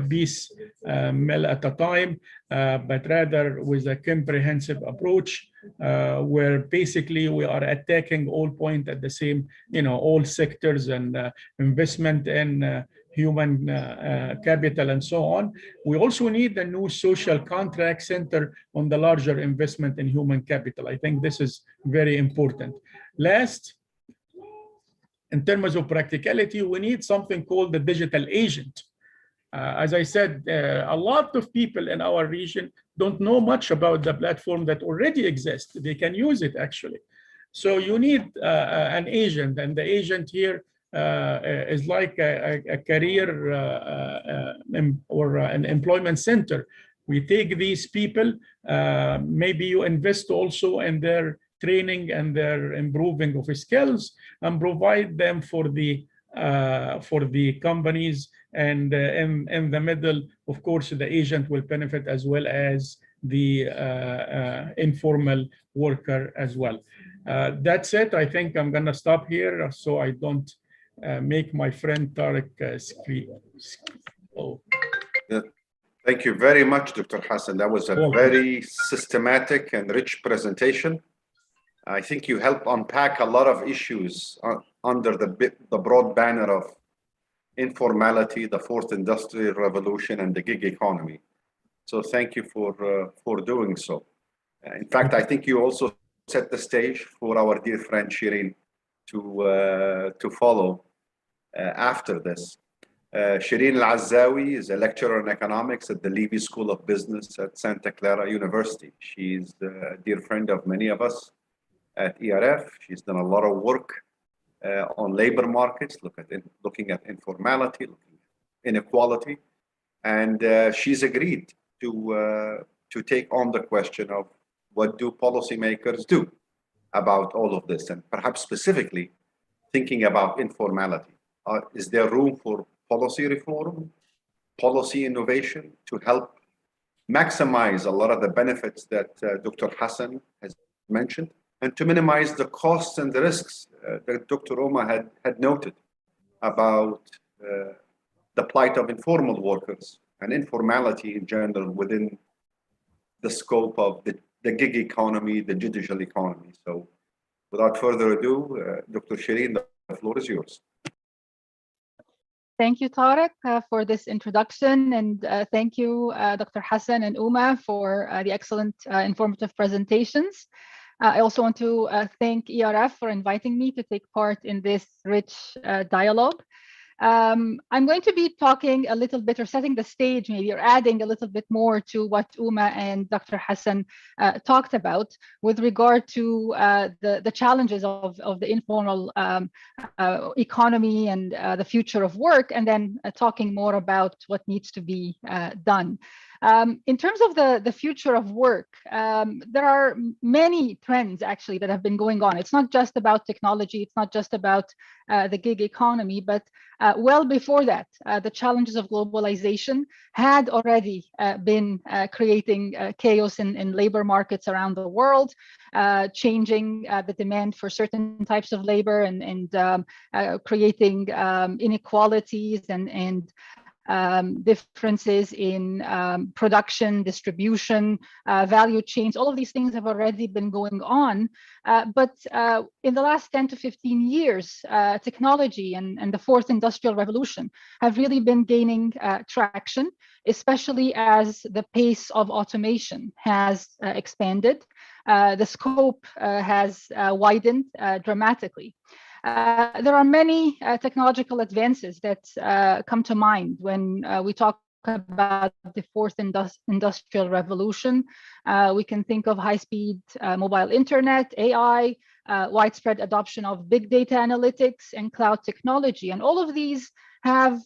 piece mill at a time, but rather with a comprehensive approach where basically we are attacking all points at the same, all sectors and investment in human capital and so on. We also need a new social contract center on the larger investment in human capital. I think this is very important. Last, in terms of practicality, we need something called the digital agent. As I said, a lot of people in our region don't know much about the platform that already exists. They can use it actually. So you need an agent, and the agent here is like a career or an employment center. We take these people, maybe you invest also in their training and their improving of skills, and provide them for the companies. And in the middle, of course, the agent will benefit as well as the informal worker as well. That's it. I think I'm going to stop here so I don't make my friend Tariq scream. Oh. Yeah. Thank you very much, Dr. Hassan. That was a very systematic and rich presentation. I think you helped unpack a lot of issues under the broad banner of informality, the fourth industrial revolution, and the gig economy. So thank you for doing so. In fact, I think you also set the stage for our dear friend Shireen to follow after this. Shireen Al-Azzawi is a lecturer in economics at the Levy School of Business at Santa Clara University. She's a dear friend of many of us at ERF. She's done a lot of work on labor markets, looking at informality, looking at inequality, and she's agreed to take on the question of what do policymakers do about all of this, and perhaps specifically thinking about informality. Is there room for policy reform, policy innovation to help maximize a lot of the benefits that Dr. Hassan has mentioned, and to minimize the costs and the risks that Dr. Omar had noted about the plight of informal workers and informality in general within the scope of the gig economy, the digital economy. So without further ado, Dr. Shireen, the floor is yours. Thank you, Tariq, for this introduction, and thank you, Dr. Hassan and Uma, for the excellent informative presentations. I also want to thank ERF for inviting me to take part in this rich dialogue. I'm going to be talking a little bit, or setting the stage maybe, or adding a little bit more to what Uma and Dr. Hassan talked about with regard to the challenges of the informal economy and the future of work, and then talking more about what needs to be done. In terms of the future of work, there are many trends actually that have been going on. It's not just about technology, it's not just about the gig economy, but well before that, the challenges of globalization had already been creating chaos in labor markets around the world, changing the demand for certain types of labor, and creating inequalities and differences in production, distribution, value chains. All of these things have already been going on. But in the last 10 to 15 years, technology and the fourth industrial revolution have really been gaining traction, especially as the pace of automation has expanded. The scope has widened dramatically. There are many technological advances that come to mind when we talk about the fourth industrial revolution. We can think of high-speed mobile internet, AI, widespread adoption of big data analytics and cloud technology. And all of these have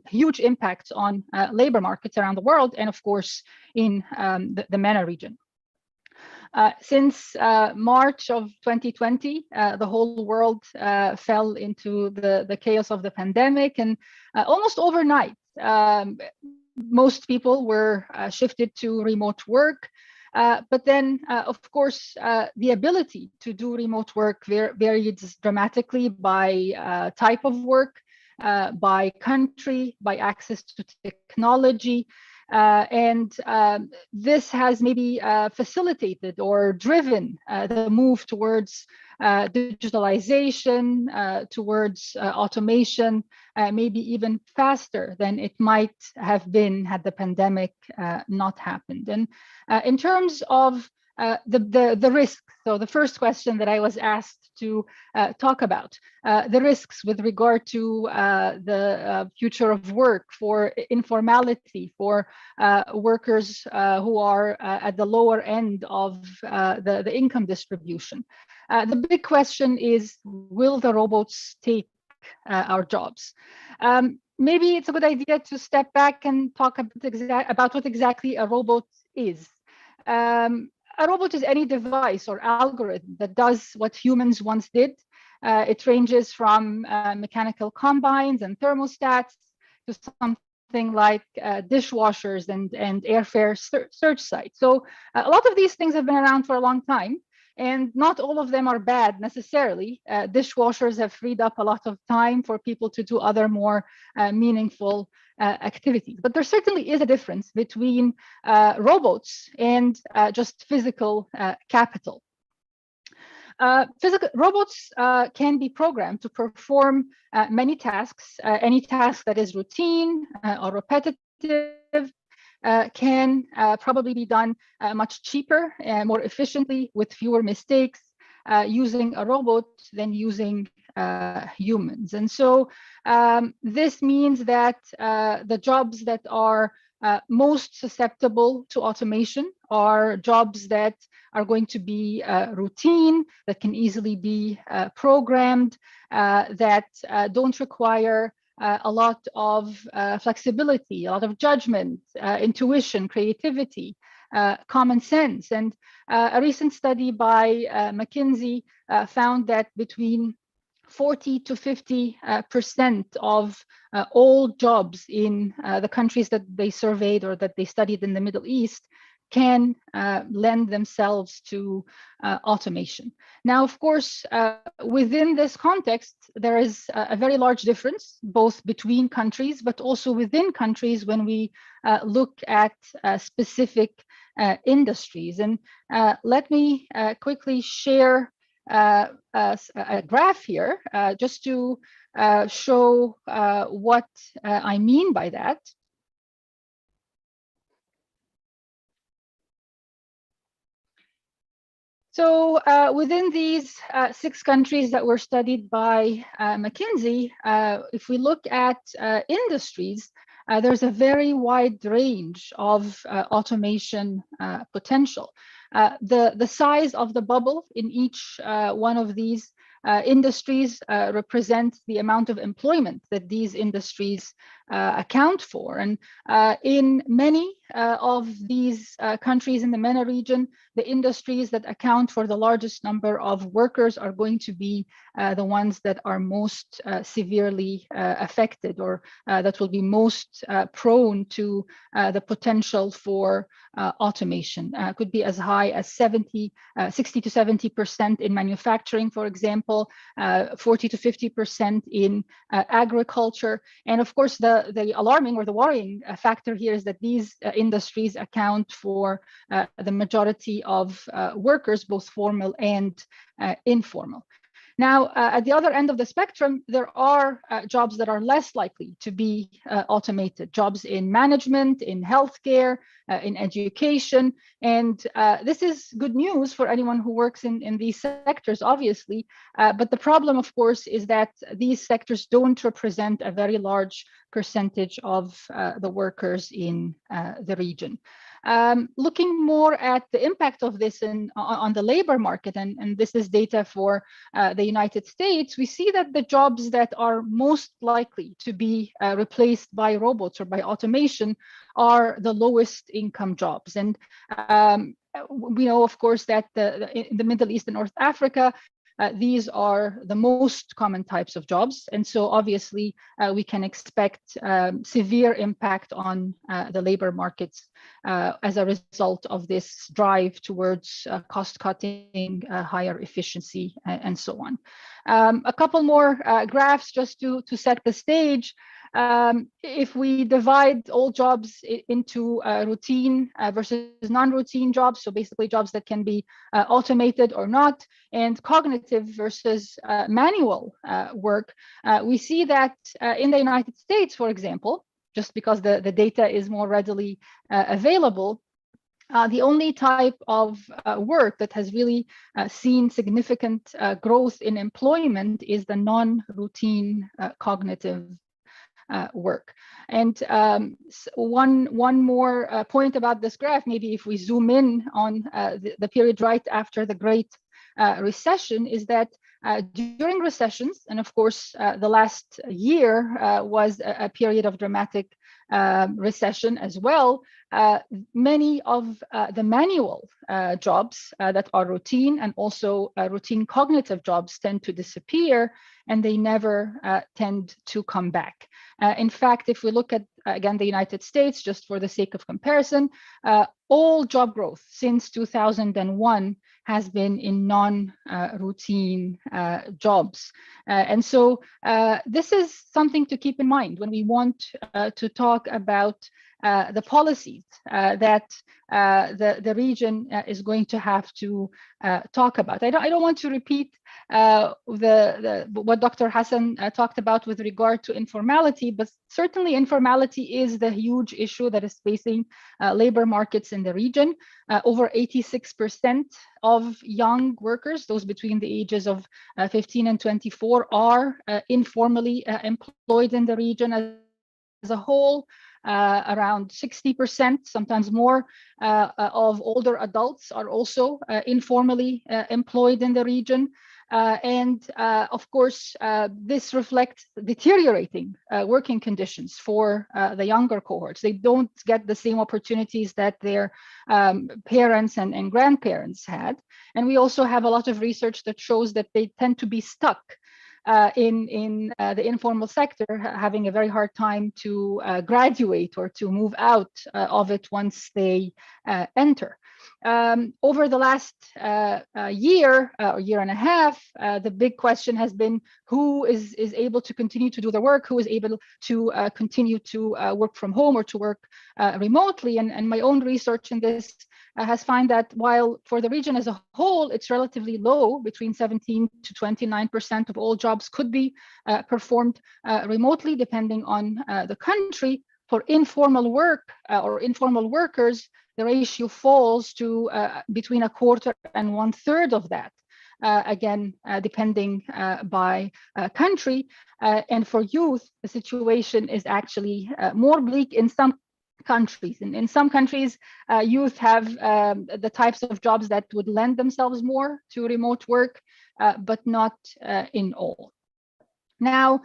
huge impacts on labor markets around the world, and of course in the MENA region. Since March of 2020, the whole world fell into the chaos of the pandemic, and almost overnight, most people were shifted to remote work. But then, of course, the ability to do remote work varies dramatically by type of work, by country, by access to technology. This has maybe facilitated or driven the move towards digitalization, towards automation, maybe even faster than it might have been had the pandemic not happened. And in terms of the risks, so the first question that I was asked to talk about, the risks with regard to the future of work, for informality, for workers who are at the lower end of the income distribution. The big question is, will the robots take our jobs? Maybe it's a good idea to step back and talk about what exactly a robot is. A robot is any device or algorithm that does what humans once did. It ranges from mechanical combines and thermostats to something like dishwashers and airfare search sites. So a lot of these things have been around for a long time, and not all of them are bad necessarily. Dishwashers have freed up a lot of time for people to do other more meaningful activities. But there certainly is a difference between robots and just physical capital. Robots can be programmed to perform many tasks. Any task that is routine or repetitive can probably be done much cheaper and more efficiently with fewer mistakes using a robot than using humans. And so this means that the jobs that are most susceptible to automation are jobs that are going to be routine, that can easily be programmed, that don't require a lot of flexibility, a lot of judgment, intuition, creativity, common sense. And a recent study by McKinsey found that between 40 to 50% of all jobs in the countries that they surveyed or that they studied in the Middle East can lend themselves to automation. Now, of course, within this context, there is a very large difference, both between countries, but also within countries when we look at specific industries. And let me quickly share a graph here just to show what I mean by that. So within these 6 countries that were studied by McKinsey, if we look at industries, there's a very wide range of automation potential. The size of the bubble in each one of these industries represents the amount of employment that these industries account for. And in many of these countries in the MENA region, the industries that account for the largest number of workers are going to be the ones that are most severely affected, or that will be most prone to the potential for automation. Could be as high as 60 to 70% in manufacturing, for example, 40 to 50% in agriculture. And of course, the alarming or the worrying factor here is that these industries account for the majority of workers, both formal and informal. Now, at the other end of the spectrum, there are jobs that are less likely to be automated, jobs in management, in healthcare, in education. And this is good news for anyone who works in these sectors, obviously. But the problem, of course, is that these sectors don't represent a very large percentage of the workers in the region. Looking more at the impact of this on the labor market, and this is data for the United States, we see that the jobs that are most likely to be replaced by robots or by automation are the lowest income jobs. And we know, of course, that in the Middle East and North Africa, these are the most common types of jobs. And so obviously we can expect severe impact on the labor markets as a result of this drive towards cost cutting, higher efficiency, and so on. A couple more graphs just to set the stage. If we divide all jobs into routine versus non-routine jobs, so basically jobs that can be automated or not, and cognitive versus manual work, we see that in the United States, for example, just because the data is more readily available, the only type of work that has really seen significant growth in employment is the non-routine cognitive work. And one more point about this graph, maybe if we zoom in on the period right after the Great Recession, is that during recessions, and of course the last year was a period of dramatic recession as well, many of the manual jobs that are routine and also routine cognitive jobs tend to disappear, and they never tend to come back. In fact, if we look at, again, the United States, just for the sake of comparison, all job growth since 2001 has been in non-routine jobs. And so this is something to keep in mind when we want to talk about the policies that the region is going to have to talk about. I don't want to repeat what Dr. Hassan talked about with regard to informality, but certainly informality is the huge issue that is facing labor markets in the region. Over 86% of young workers, those between the ages of 15 and 24, are informally employed in the region as a whole. Around 60%, sometimes more, of older adults are also informally employed in the region. And of course, this reflects deteriorating working conditions for the younger cohorts. They don't get the same opportunities that their parents and grandparents had. And we also have a lot of research that shows that they tend to be stuck in the informal sector, having a very hard time to graduate or to move out of it once they enter. Over the last year or year and a half, the big question has been who is able to continue to do the work, who is able to continue to work from home or to work remotely. And my own research in this has found that while for the region as a whole, it's relatively low, between 17 to 29% of all jobs could be performed remotely, depending on the country. For informal work or informal workers, the ratio falls to between a quarter and 1/3 of that. Again, depending by country. And for youth, the situation is actually more bleak in some countries. And in some countries, youth have the types of jobs that would lend themselves more to remote work, but not in all. Now,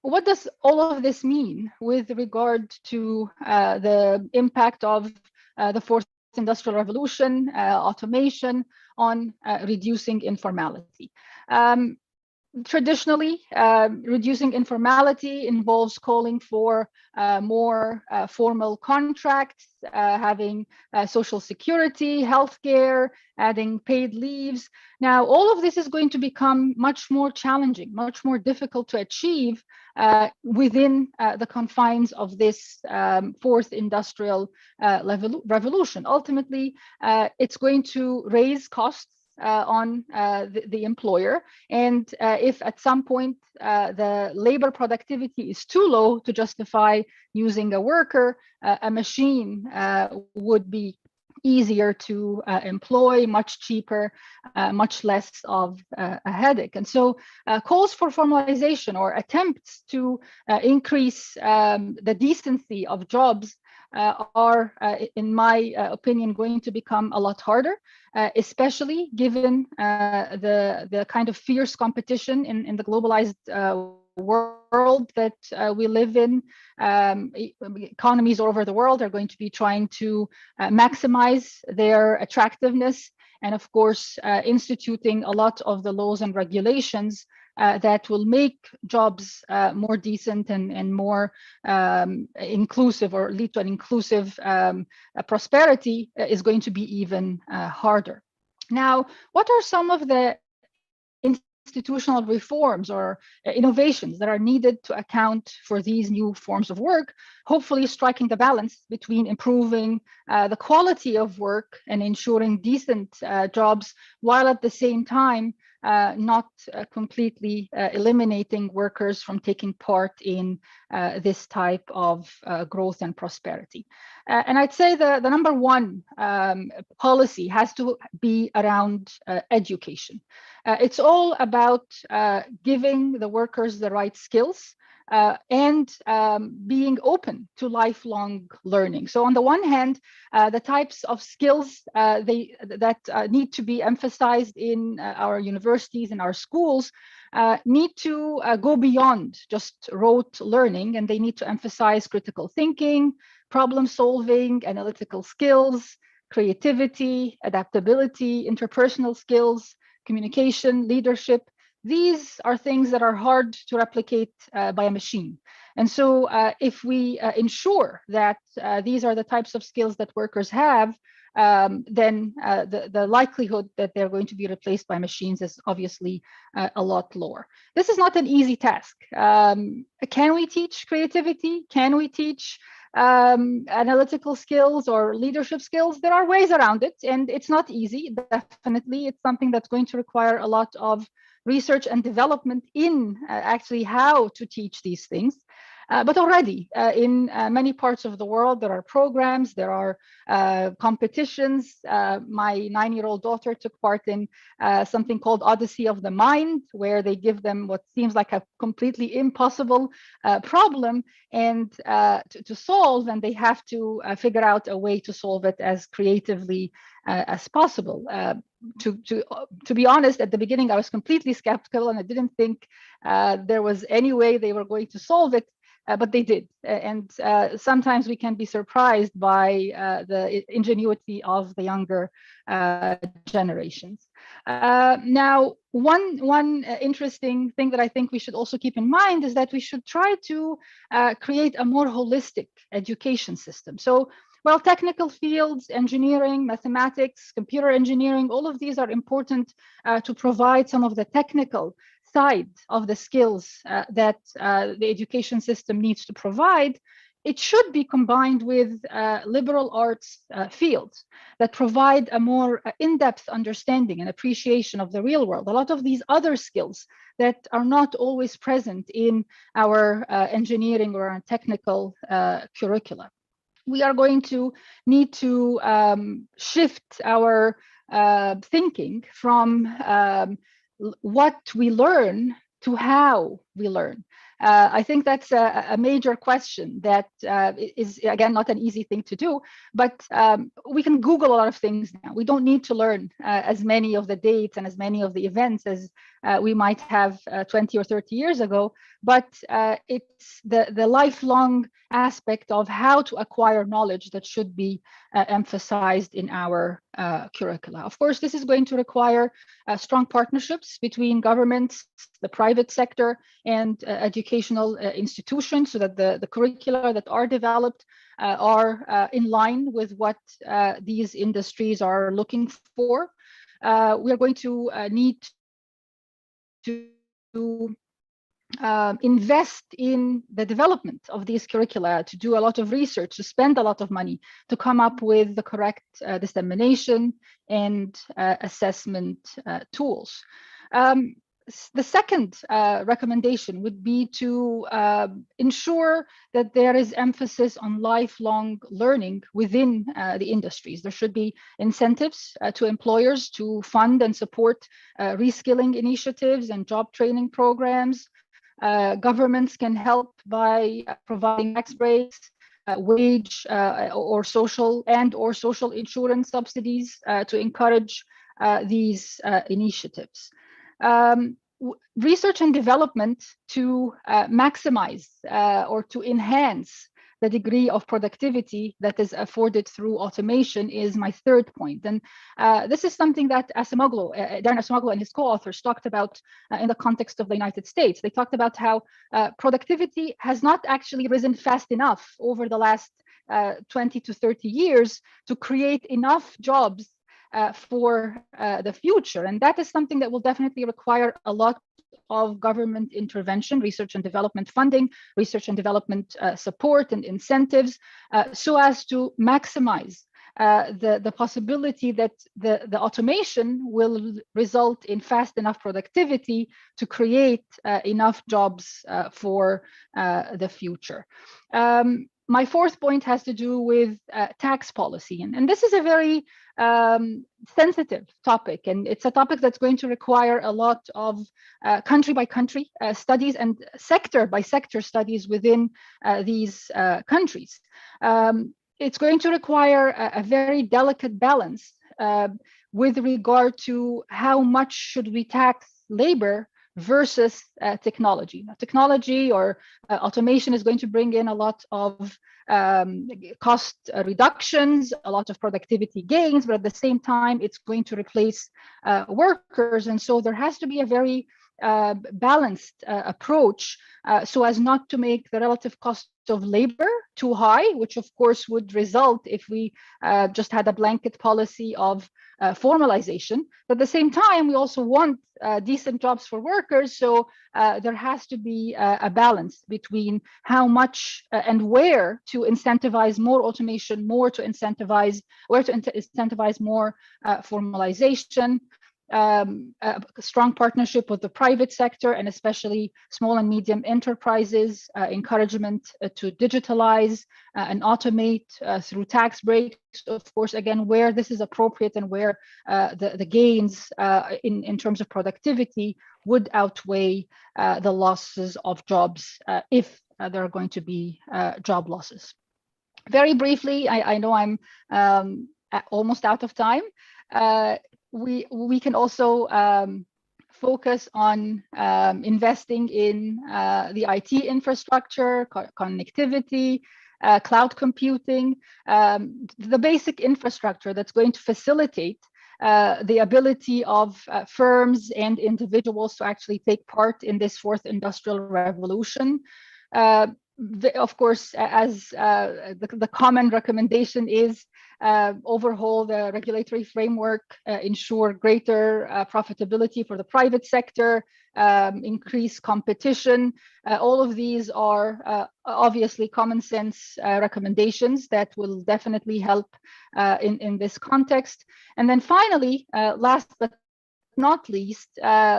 what does all of this mean with regard to the impact of the fourth industrial revolution, automation, on reducing informality? Traditionally, reducing informality involves calling for more formal contracts, having social security, healthcare, adding paid leaves. Now, all of this is going to become much more challenging, much more difficult to achieve within the confines of this fourth industrial revolution. Ultimately, it's going to raise costs on the employer. And if at some point the labor productivity is too low to justify using a worker, a machine would be easier to employ, much cheaper, much less of a headache. And so calls for formalization or attempts to increase the decency of jobs are, in my opinion, going to become a lot harder, especially given the kind of fierce competition in the globalized world that we live in. Economies all over the world are going to be trying to maximize their attractiveness and of course, instituting a lot of the laws and regulations that will make jobs more decent and more inclusive, or lead to an inclusive prosperity, is going to be even harder. Now, what are some of the institutional reforms or innovations that are needed to account for these new forms of work, hopefully striking the balance between improving the quality of work and ensuring decent jobs, while at the same time not completely eliminating workers from taking part in this type of growth and prosperity. And I'd say the number one policy has to be around education. It's all about giving the workers the right skills and being open to lifelong learning. So on the one hand, the types of skills that need to be emphasized in our universities and our schools need to go beyond just rote learning, and they need to emphasize critical thinking, problem solving, analytical skills, creativity, adaptability, interpersonal skills, communication, leadership. These are things that are hard to replicate by a machine. And so if we ensure that these are the types of skills that workers have, then the likelihood that they're going to be replaced by machines is obviously a lot lower. This is not an easy task. Can we teach creativity? Can we teach analytical skills or leadership skills? There are ways around it, and it's not easy. Definitely, it's something that's going to require a lot of research and development in actually how to teach these things. But already in many parts of the world, there are programs, there are competitions. My 9-year-old daughter took part in something called Odyssey of the Mind, where they give them what seems like a completely impossible problem and to solve, and they have to figure out a way to solve it as creatively as possible. To be honest, at the beginning, I was completely skeptical, and I didn't think there was any way they were going to solve it. But they did, and sometimes we can be surprised by the ingenuity of the younger generations. Now, one interesting thing that I think we should also keep in mind is that we should try to create a more holistic education system. So, well, technical fields, engineering, mathematics, computer engineering, all of these are important to provide some of the technical side of the skills that the education system needs to provide. It should be combined with liberal arts fields that provide a more in-depth understanding and appreciation of the real world. A lot of these other skills that are not always present in our engineering or our technical curricula. We are going to need to shift our thinking from what we learn to how we learn. I think that's a major question that is, again, not an easy thing to do, but we can Google a lot of things now. We don't need to learn as many of the dates and as many of the events as we might have 20 or 30 years ago, but it's the lifelong aspect of how to acquire knowledge that should be emphasized in our curricula. Of course, this is going to require strong partnerships between governments, the private sector, and educational institutions, so that the curricula that are developed are in line with what these industries are looking for. We are going to need to invest in the development of these curricula, to do a lot of research, to spend a lot of money to come up with the correct dissemination and assessment tools. The second recommendation would be to ensure that there is emphasis on lifelong learning within the industries. There should be incentives to employers to fund and support reskilling initiatives and job training programs. Governments can help by providing tax breaks, wage or social insurance subsidies to encourage these initiatives. Research and development to maximize or to enhance the degree of productivity that is afforded through automation is my third point. And this is something that Darren Acemoglu and his co-authors talked about in the context of the United States. They talked about how productivity has not actually risen fast enough over the last 20 to 30 years to create enough jobs for the future. And that is something that will definitely require a lot of government intervention, research and development funding, research and development support and incentives, so as to maximize the possibility that the automation will result in fast enough productivity to create enough jobs for the future. My fourth point has to do with tax policy. And this is a very sensitive topic. And it's a topic that's going to require a lot of country by country studies and sector by sector studies within these countries. It's going to require a very delicate balance with regard to how much should we tax labor versus technology. Now, technology or automation is going to bring in a lot of cost reductions, a lot of productivity gains, but at the same time, it's going to replace workers. And so there has to be a very balanced approach so as not to make the relative cost of labor too high, which of course would result if we just had a blanket policy of formalization. But at the same time, we also want decent jobs for workers. So there has to be a balance between how much and where to incentivize more automation, where to incentivize more formalization. A strong partnership with the private sector and especially small and medium enterprises, encouragement to digitalize and automate through tax breaks, of course, again, where this is appropriate and where the gains in terms of productivity would outweigh the losses of jobs if there are going to be job losses. Very briefly, I know I'm almost out of time. We can also focus on investing in the IT infrastructure, connectivity, cloud computing, the basic infrastructure that's going to facilitate the ability of firms and individuals to actually take part in this fourth industrial revolution. Of course, as the common recommendation is overhaul the regulatory framework, ensure greater profitability for the private sector, increase competition. All of these are obviously common sense recommendations that will definitely help in this context. And then finally, last but not least,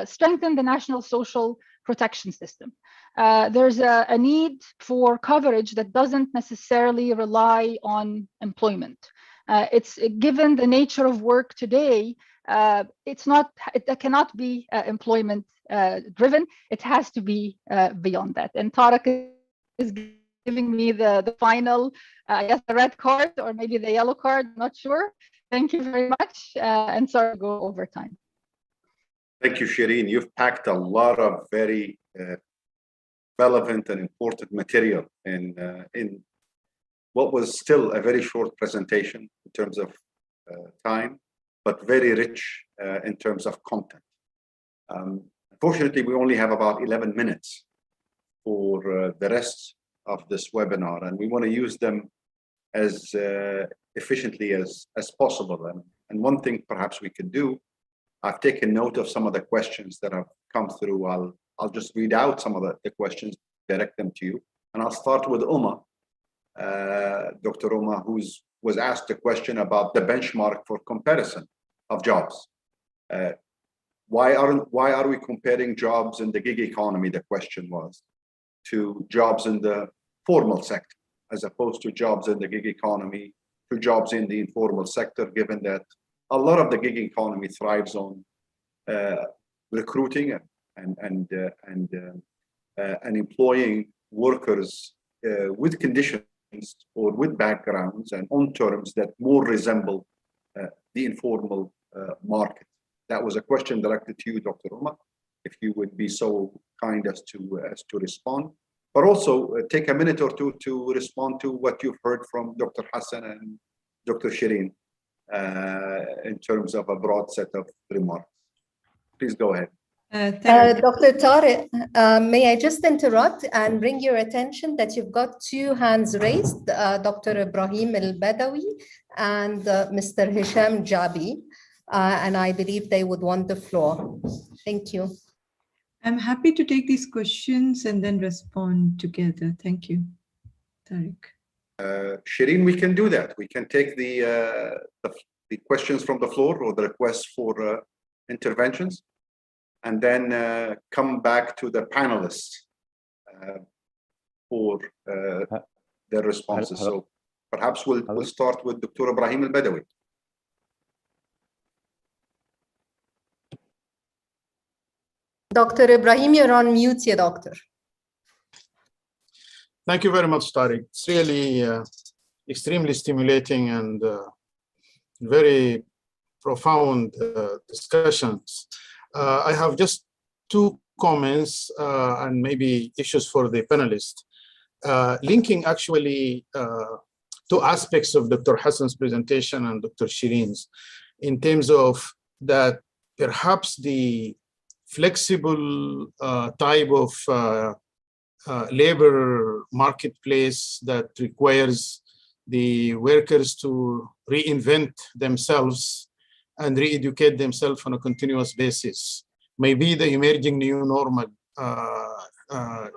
strengthen the national social protection system. There's a need for coverage that doesn't necessarily rely on employment. It's given the nature of work today, it cannot be employment driven. It has to be beyond that. And Tarek is giving me the final, I guess, the red card or maybe the yellow card, I'm not sure. Thank you very much. And sorry to go over time. Thank you, Shireen. You've packed a lot of very relevant and important material in what was still a very short presentation in terms of time, but very rich in terms of content. Unfortunately, we only have about 11 minutes for the rest of this webinar, and we want to use them as efficiently as possible. And one thing perhaps we could do, I've taken note of some of the questions that have come through. I'll just read out some of the questions, direct them to you. And I'll start with Uma, Dr. Uma, who was asked a question about the benchmark for comparison of jobs. Why are we comparing jobs in the gig economy, the question was, to jobs in the formal sector, as opposed to jobs in the gig economy, to jobs in the informal sector, given that a lot of the gig economy thrives on recruiting and employing workers with conditions or with backgrounds and on terms that more resemble the informal market. That was a question directed to you, Dr. Uma, if you would be so kind as to respond. but also take a minute or two to respond to what you've heard from Dr. Hassan and Dr. Shireen in terms of a broad set of remarks. Please go ahead. Dr. Tariq, may I just interrupt and bring your attention that you've got two hands raised, Dr. Ibrahim Al-Badawi and Mr. Hisham Jabi, and I believe they would want the floor. Thank you. I'm happy to take these questions and then respond together. Thank you, Tariq. Shireen, we can do that. We can take the questions from the floor or the requests for interventions, and then come back to the panelists for their responses. So perhaps we'll start with Dr. Ibrahim Al-Badawi. Dr. Ibrahim, you're on mute, yeah, doctor. Thank you very much, Tariq. It's really extremely stimulating and very profound discussions. I have just two comments and maybe issues for the panelists. Linking actually two aspects of Dr. Hassan's presentation and Dr. Shireen's in terms of that perhaps the flexible type of labor marketplace that requires the workers to reinvent themselves and re-educate themselves on a continuous basis may be the emerging new normal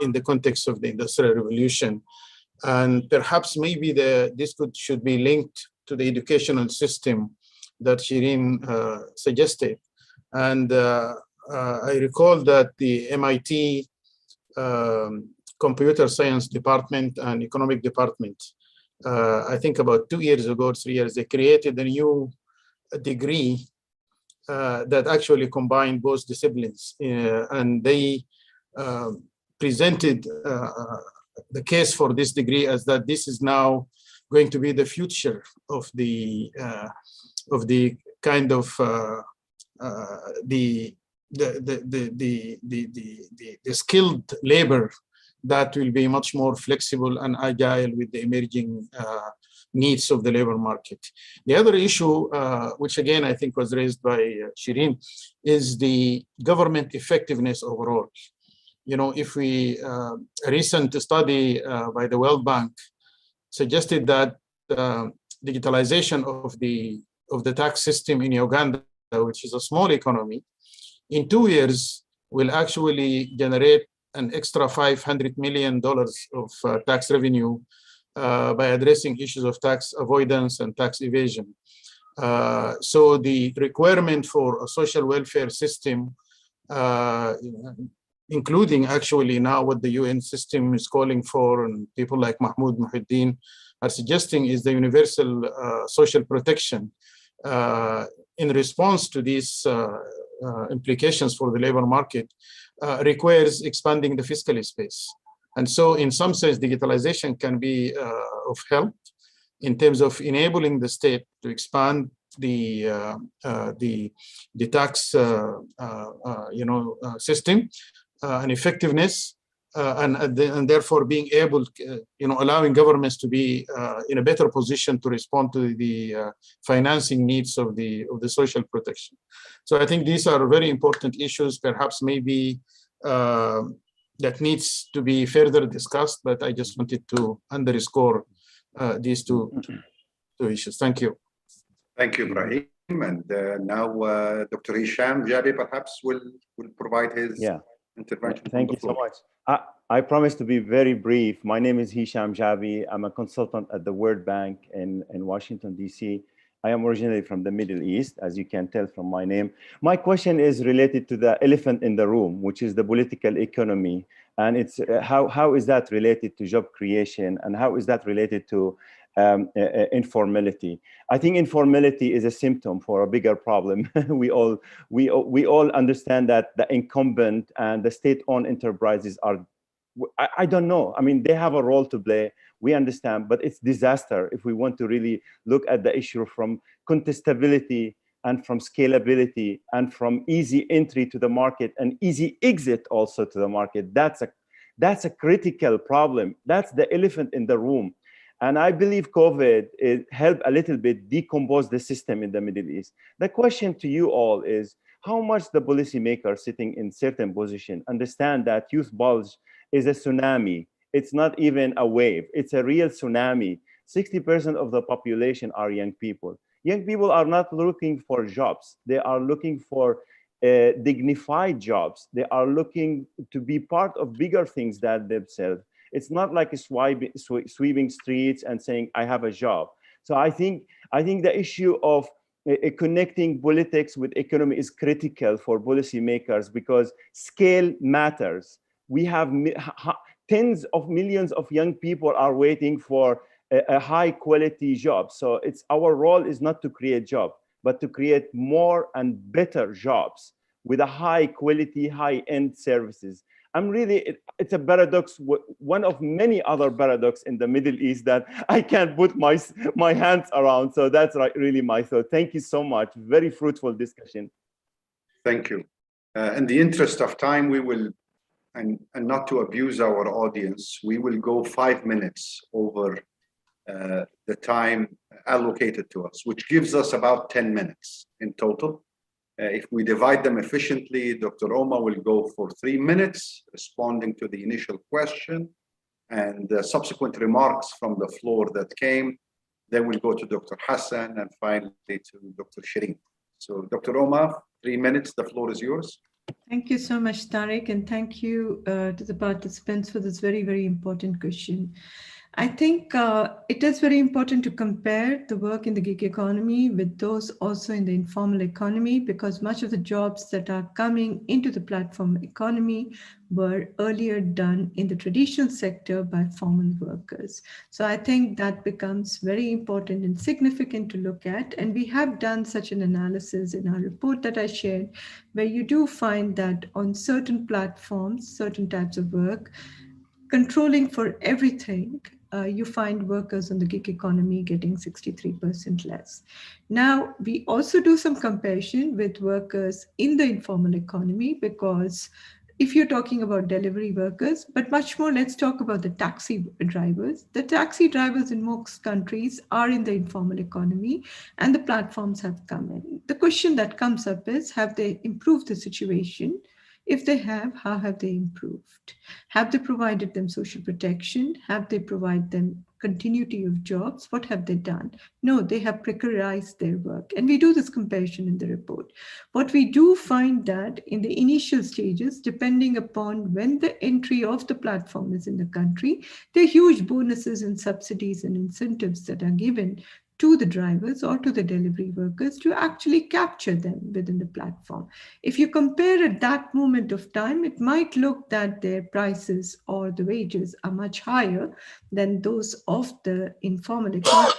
in the context of the Industrial Revolution. And perhaps maybe this should be linked to the educational system that Shireen suggested. And I recall that the MIT Computer Science Department and Economic Department, I think about 2 years ago, 3 years, they created a new degree that actually combined both disciplines. And they presented the case for this degree as that this is now going to be the future of the kind of the skilled labor that will be much more flexible and agile with the emerging needs of the labor market. The other issue, which again I think was raised by Shireen, is the government effectiveness overall. You know, if we a recent study by the World Bank suggested that digitalization of the tax system in Uganda, which is a small economy, in 2 years will actually generate an extra $500 million of tax revenue by addressing issues of tax avoidance and tax evasion. So the requirement for a social welfare system, including actually now what the UN system is calling for, and people like Mahmoud Muhyiddin are suggesting, is the universal social protection in response to these implications for the labor market, requires expanding the fiscal space. And so in some sense, digitalization can be of help in terms of enabling the state to expand the tax system and effectiveness, and therefore being able, allowing governments to be in a better position to respond to the financing needs of the social protection. So I think these are very important issues, perhaps maybe that needs to be further discussed, but I just wanted to underscore these two issues. Thank you. Thank you, Ibrahim. And now Dr. Hisham Jabi perhaps will provide his intervention. Thank you so much. I promise to be very brief. My name is Hisham Jabi. I'm a consultant at the World Bank in Washington, D.C. I am originally from the Middle East, as you can tell from my name. My question is related to the elephant in the room, which is the political economy. And it's how is that related to job creation, and how is that related to informality? I think informality is a symptom for a bigger problem. we all understand that the incumbent and the state-owned enterprises are, I don't know. I mean, they have a role to play. We understand, but it's disaster if we want to really look at the issue from contestability and from scalability and from easy entry to the market and easy exit also to the market. That's That's a critical problem. That's the elephant in the room. And I believe COVID helped a little bit decompose the system in the Middle East. The question to you all is, how much the policymakers sitting in certain position understand that youth bulge is a tsunami? It's not even a wave, it's a real tsunami. 60% of the population are young people. Young people are not looking for jobs. They are looking for dignified jobs. They are looking to be part of bigger things than themselves. It's not like sweeping streets and saying, I have a job. So I think the issue of connecting politics with economy is critical for policymakers, because scale matters. We have tens of millions of young people are waiting for a high quality job. So our role is not to create jobs, but to create more and better jobs with a high quality, high end services. It's a paradox, one of many other paradoxes in the Middle East that I can't put my hands around. So that's really my thought. Thank you so much. Very fruitful discussion. Thank you. In the interest of time, we will, and not to abuse our audience, we will go 5 minutes over the time allocated to us, which gives us about 10 minutes in total. If we divide them efficiently, Dr. Omar will go for 3 minutes, responding to the initial question and the subsequent remarks from the floor that came. Then we'll go to Dr. Hassan and finally to Dr. Shireen. So Dr. Omar, 3 minutes, the floor is yours. Thank you so much, Tariq, and thank you to the participants for this very, very important question. I think it is very important to compare the work in the gig economy with those also in the informal economy, because much of the jobs that are coming into the platform economy were earlier done in the traditional sector by formal workers. So I think that becomes very important and significant to look at. And we have done such an analysis in our report that I shared, where you do find that on certain platforms, certain types of work, controlling for everything, you find workers on the gig economy getting 63% less. Now, we also do some comparison with workers in the informal economy, because if you're talking about delivery workers, but much more, let's talk about the taxi drivers. The taxi drivers in most countries are in the informal economy, and the platforms have come in. The question that comes up is, have they improved the situation? If they have, how have they improved? Have they provided them social protection? Have they provided them continuity of jobs? What have they done? No, they have precarized their work. And we do this comparison in the report. What we do find that in the initial stages, depending upon when the entry of the platform is in the country, there are huge bonuses and subsidies and incentives that are given to the drivers or to the delivery workers to actually capture them within the platform. If you compare at that moment of time, it might look that their prices or the wages are much higher than those of the informal economy.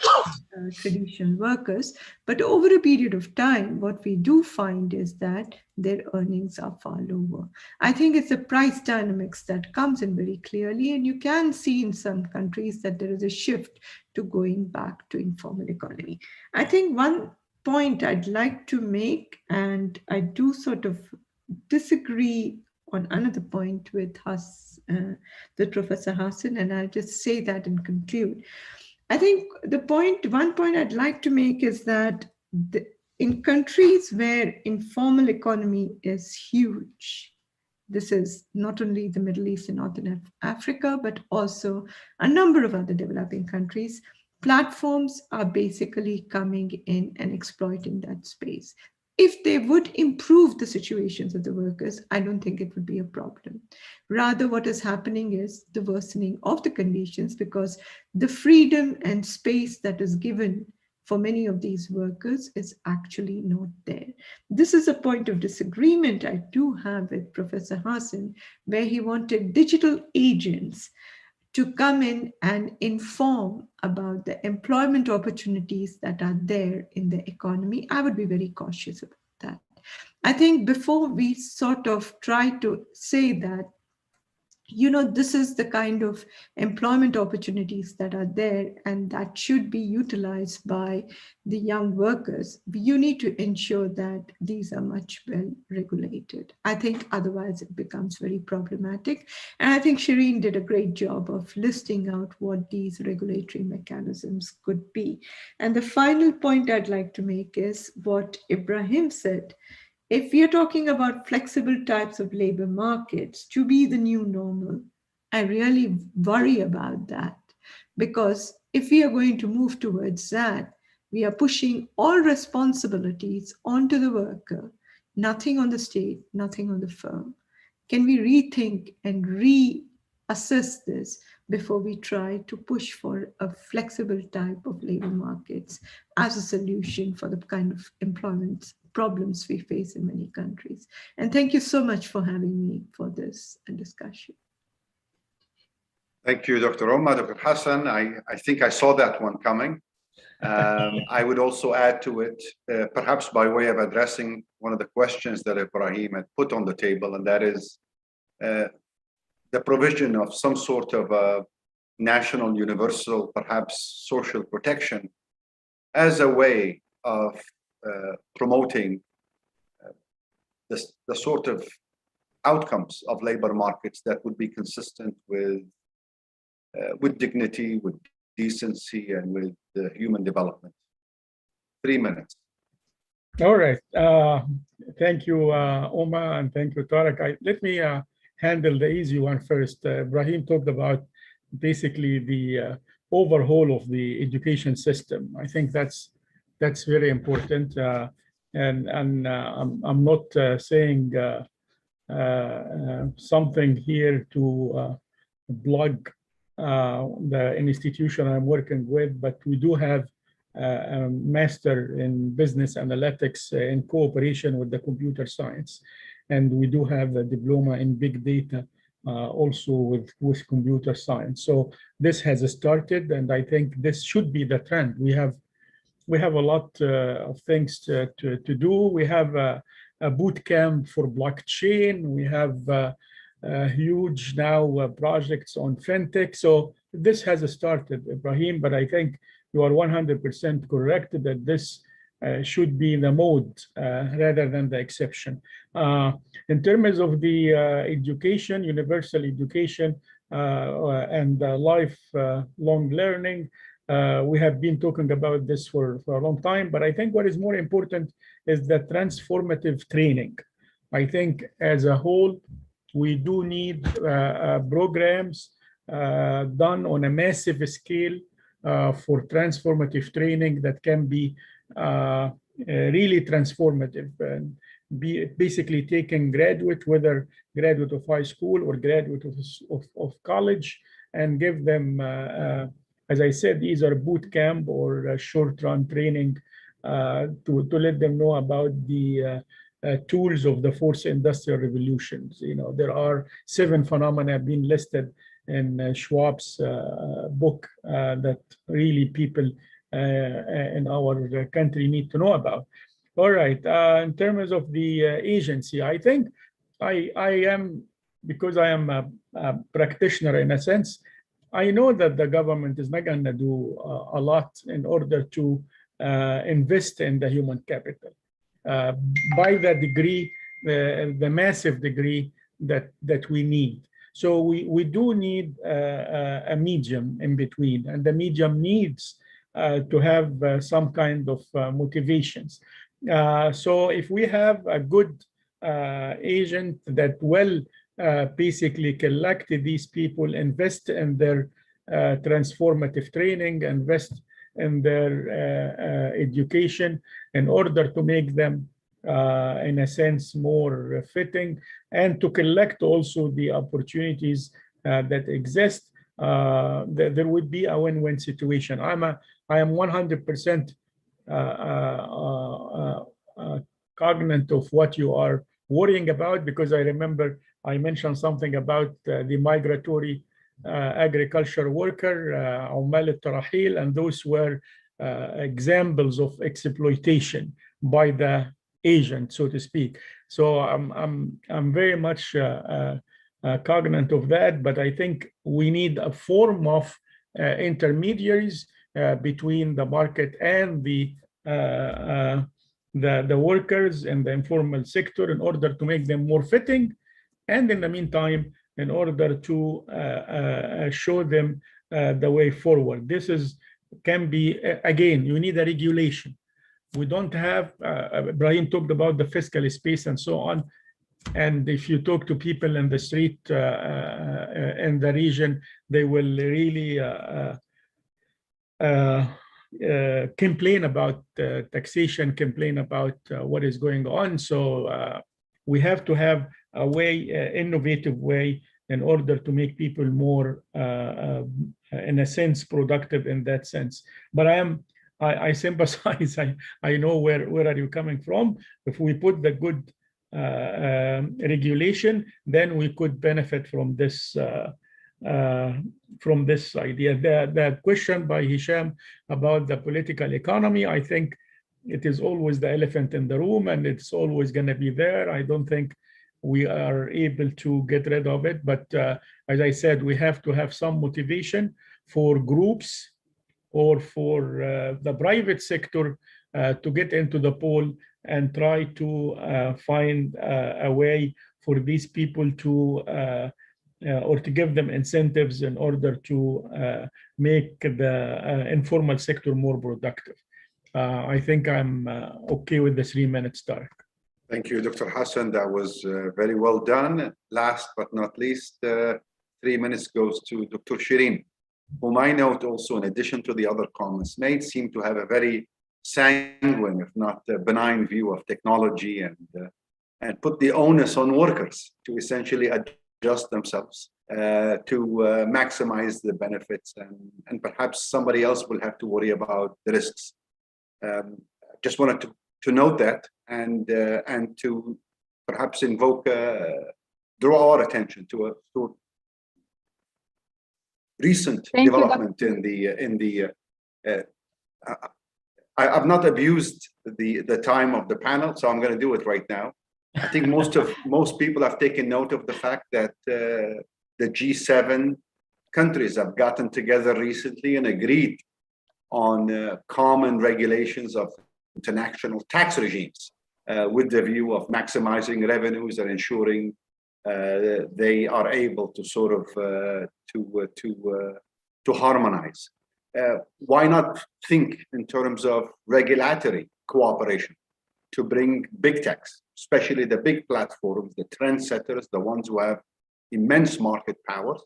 Traditional workers, but over a period of time, what we do find is that their earnings are far lower. I think it's the price dynamics that comes in very clearly, and you can see in some countries that there is a shift to going back to informal economy. I think one point I'd like to make, and I do sort of disagree on another point with Professor Hassan, and I'll just say that and conclude. I think one point I'd like to make is that in countries where informal economy is huge, this is not only the Middle East and Northern Africa, but also a number of other developing countries, platforms are basically coming in and exploiting that space. If they would improve the situations of the workers, I don't think it would be a problem. Rather, what is happening is the worsening of the conditions, because the freedom and space that is given for many of these workers is actually not there. This is a point of disagreement I do have with Professor Hassan, where he wanted digital agents to come in and inform about the employment opportunities that are there in the economy. I would be very cautious about that. I think before we sort of try to say that this is the kind of employment opportunities that are there and that should be utilized by the young workers. You need to ensure that these are much well regulated. I think otherwise it becomes very problematic. And I think Shireen did a great job of listing out what these regulatory mechanisms could be. And the final point I'd like to make is what Ibrahim said. If we are talking about flexible types of labor markets to be the new normal, I really worry about that, because if we are going to move towards that, we are pushing all responsibilities onto the worker, nothing on the state, nothing on the firm. Can we rethink and reassess this before we try to push for a flexible type of labor markets as a solution for the kind of employment problems we face in many countries? And thank you so much for having me for this discussion. Thank you, Dr. Omar, Dr. Hassan. I think I saw that one coming. I would also add to it, perhaps by way of addressing one of the questions that Ibrahim had put on the table, and that is the provision of some sort of a national, universal, perhaps social protection as a way of promoting the sort of outcomes of labor markets that would be consistent with dignity, with decency, and with human development. 3 minutes. All right. Thank you, Omar, and thank you, Tarek. Let me handle the easy one first. Ibrahim talked about basically the overhaul of the education system. I think that's very important, and I'm not saying something here to blog the institution I'm working with, but we do have a master in business analytics in cooperation with the computer science, and we do have a diploma in big data also with computer science. So this has started, and I think this should be the trend. We have a lot of things to do. We have a boot camp for blockchain. We have huge now projects on fintech. So this has started, Ibrahim, but I think you are 100% correct that this should be the mode rather than the exception. In terms of the education, universal education and lifelong learning, we have been talking about this for a long time, but I think what is more important is the transformative training. I think as a whole, we do need programs done on a massive scale for transformative training that can be really transformative, and be basically taking graduate, whether graduate of high school or graduate of college, and give them, as I said, either boot camp or short-run training to let them know about the tools of the fourth industrial revolutions. There are 7 phenomena being listed in Schwab's book that really people in our country need to know about. All right, in terms of the agency, I think I am, because I am a practitioner in a sense, I know that the government is not going to do a lot in order to invest in the human capital by the degree, the massive degree that we need. So we do need a medium in between, and the medium needs to have some kind of motivations. So if we have a good agent that will basically collect these people, invest in their transformative training, invest in their education in order to make them, in a sense, more fitting, and to collect also the opportunities that exist, there would be a win-win situation. I am 100% cognizant of what you are worrying about, because I remember I mentioned something about the migratory agriculture worker, عمال الترحيل, and those were examples of exploitation by the agent, so to speak. So I'm very much cognizant of that, but I think we need a form of intermediaries between the market and the workers in the informal sector in order to make them more fitting, and in the meantime, in order to show them the way forward. This can be, again, you need a regulation. We don't have, Ibrahim talked about the fiscal space and so on. And if you talk to people in the street in the region, they will really complain about taxation, complain about what is going on. So we have to have a way, innovative way, in order to make people more, in a sense, productive in that sense. But I sympathize. I know where are you coming from. If we put the good regulation, then we could benefit from this idea. The question by Hisham about the political economy, I think it is always the elephant in the room, and it's always going to be there. I don't think we are able to get rid of it, but as I said, we have to have some motivation for groups or for the private sector to get into the poll and try to find a way for these people to or to give them incentives in order to make the informal sector more productive. I think I'm okay with the 3 minutes, Tarek. Thank you, Dr. Hassan. That was very well done. Last but not least, 3 minutes goes to Dr. Shireen, whom I note also, in addition to the other comments made, seem to have a very sanguine, if not benign view of technology, and put the onus on workers to essentially adjust themselves to maximize the benefits, and perhaps somebody else will have to worry about the risks. Just wanted to note that and to perhaps draw our attention to a recent development in the I've not abused the time of the panel, so I'm going to do it right now. I think most people have taken note of the fact that the G7 countries have gotten together recently and agreed on common regulations of international tax regimes with the view of maximizing revenues and ensuring they are able to sort of to harmonize. Why not think in terms of regulatory cooperation to bring big techs, especially the big platforms, the trendsetters, the ones who have immense market power,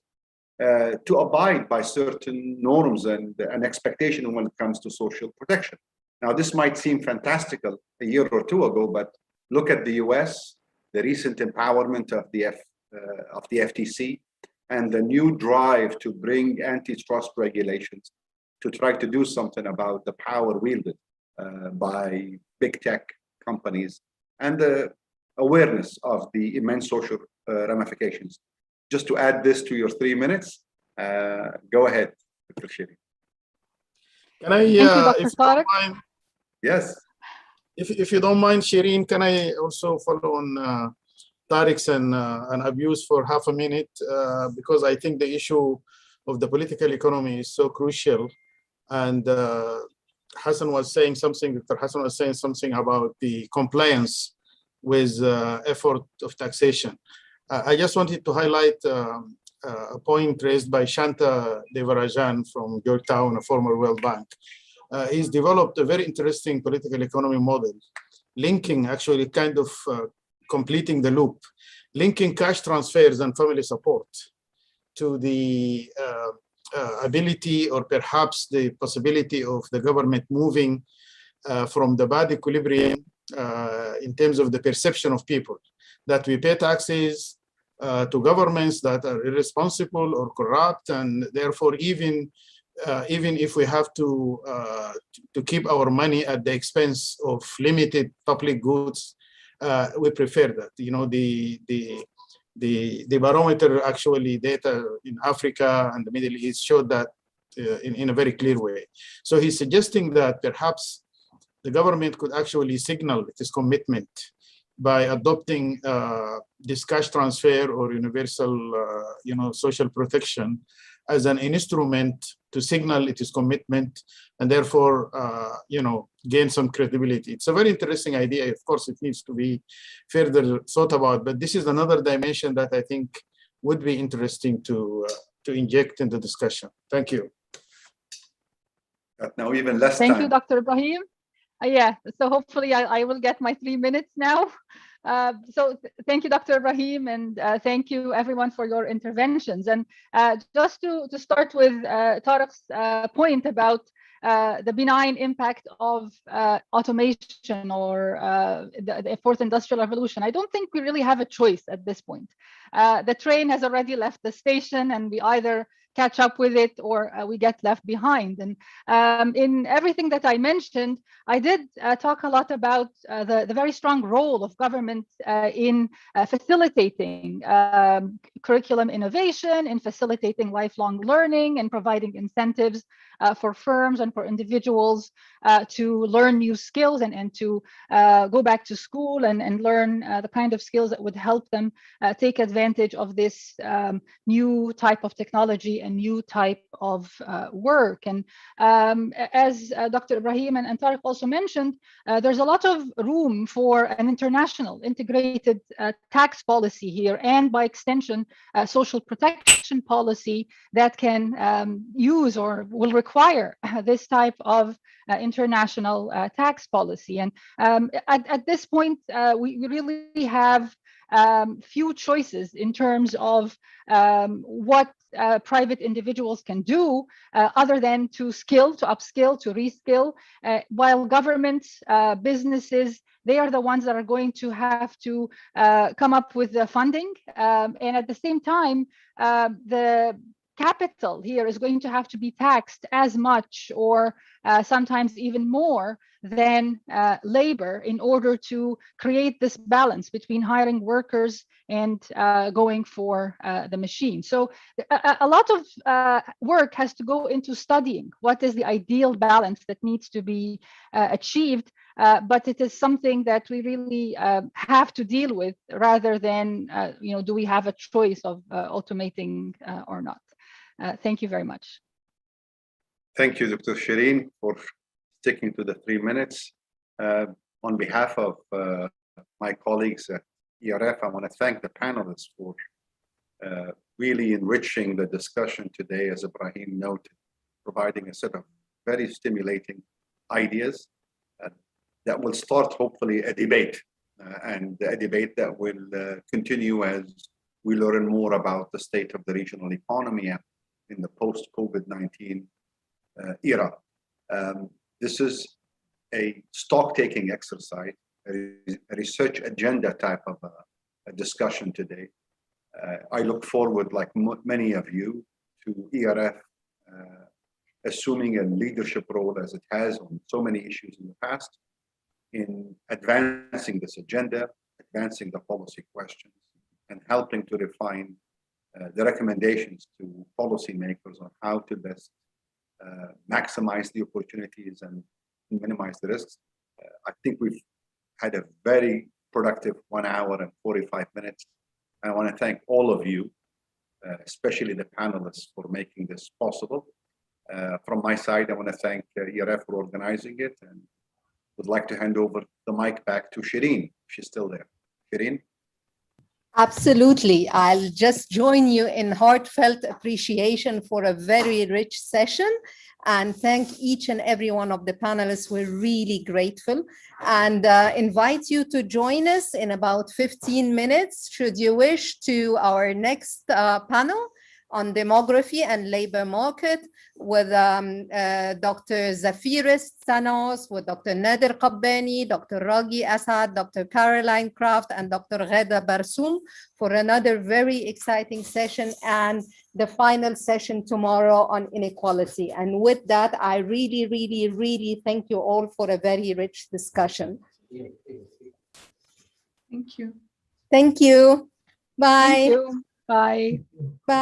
to abide by certain norms and expectation when it comes to social protection. Now, this might seem fantastical a year or two ago, but look at the US, the recent empowerment of the FTC, and the new drive to bring antitrust regulations to try to do something about the power wielded by big tech companies and the awareness of the immense social ramifications. Just to add this to your 3 minutes, go ahead, Dr. Shireen. Can I, Thank you, Dr. Tarek. Yes. If you don't mind, Shireen, can I also follow on Tarek's and abuse for half a minute? Because I think the issue of the political economy is so crucial. And Hassan was saying something, Dr. Hassan was saying something about the compliance with effort of taxation. I just wanted to highlight a point raised by Shanta Devarajan from Georgetown, a former World Bank. He's developed a very interesting political economy model, linking actually kind of completing the loop, linking cash transfers and family support to the ability or perhaps the possibility of the government moving from the bad equilibrium in terms of the perception of people, that we pay taxes to governments that are irresponsible or corrupt, and therefore even if we have to keep our money at the expense of limited public goods, we prefer that. You know, the barometer actually data in Africa and the Middle East showed that in a very clear way. So he's suggesting that perhaps the government could actually signal its commitment by adopting this cash transfer or universal, social protection as an instrument to signal its commitment and therefore, gain some credibility. It's a very interesting idea. Of course, it needs to be further thought about, but this is another dimension that I think would be interesting to inject in the discussion. Thank you. Now even less Thank time. you, Dr. Ibrahim. Yeah, so hopefully I will get my 3 minutes now. Thank you, Dr. Ibrahim, and thank you everyone for your interventions. And just to start with Tariq's point about the benign impact of automation or the fourth industrial revolution, I don't think we really have a choice at this point. The train has already left the station and we either catch up with it or we get left behind. And in everything that I mentioned, I did talk a lot about the very strong role of government in facilitating curriculum innovation, in facilitating lifelong learning, and providing incentives for firms and for individuals to learn new skills and to go back to school and learn the kind of skills that would help them take advantage of this new type of technology and new type of work. And as Dr. Ibrahim and Tariq also mentioned, there's a lot of room for an international integrated tax policy here, and by extension, social protection policy that can use or will require this type of international tax policy. And at this point, we really have few choices in terms of what private individuals can do other than to upskill, to reskill, while governments, businesses, they are the ones that are going to have to come up with the funding. And at the same time, the capital here is going to have to be taxed as much or sometimes even more than labor in order to create this balance between hiring workers and going for the machine. So a lot of work has to go into studying what is the ideal balance that needs to be achieved, but it is something that we really have to deal with rather than, do we have a choice of automating or not? Thank you very much. Thank you, Dr. Shireen, for sticking to the 3 minutes. On behalf of my colleagues at ERF, I want to thank the panelists for really enriching the discussion today, as Ibrahim noted, providing a set of very stimulating ideas that will start, hopefully, a debate, and a debate that will continue as we learn more about the state of the regional economy in the post-COVID-19 era. This is a stock-taking exercise, a research agenda type of a discussion today. I look forward, like many of you, to ERF assuming a leadership role as it has on so many issues in the past, in advancing this agenda, advancing the policy questions, and helping to refine the recommendations to policymakers on how to best maximize the opportunities and minimize the risks. I think we've had a very productive 1 hour and 45 minutes. I want to thank all of you, especially the panelists, for making this possible. From my side, I want to thank ERF for organizing it, and would like to hand over the mic back to Shireen, if she's still there. Shireen? Absolutely. I'll just join you in heartfelt appreciation for a very rich session, and thank each and every one of the panelists. We're really grateful, and invite you to join us in about 15 minutes, should you wish, to our next panel on demography and labor market with Dr. Zafiris Thanos, with Dr. Nader Qabbani, Dr. Raghi Asad, Dr. Caroline Kraft, and Dr. Ghada Barsoum for another very exciting session, and the final session tomorrow on inequality. And with that, I really, really, really thank you all for a very rich discussion. Thank you. Thank you. Bye. Thank you. Bye. Bye.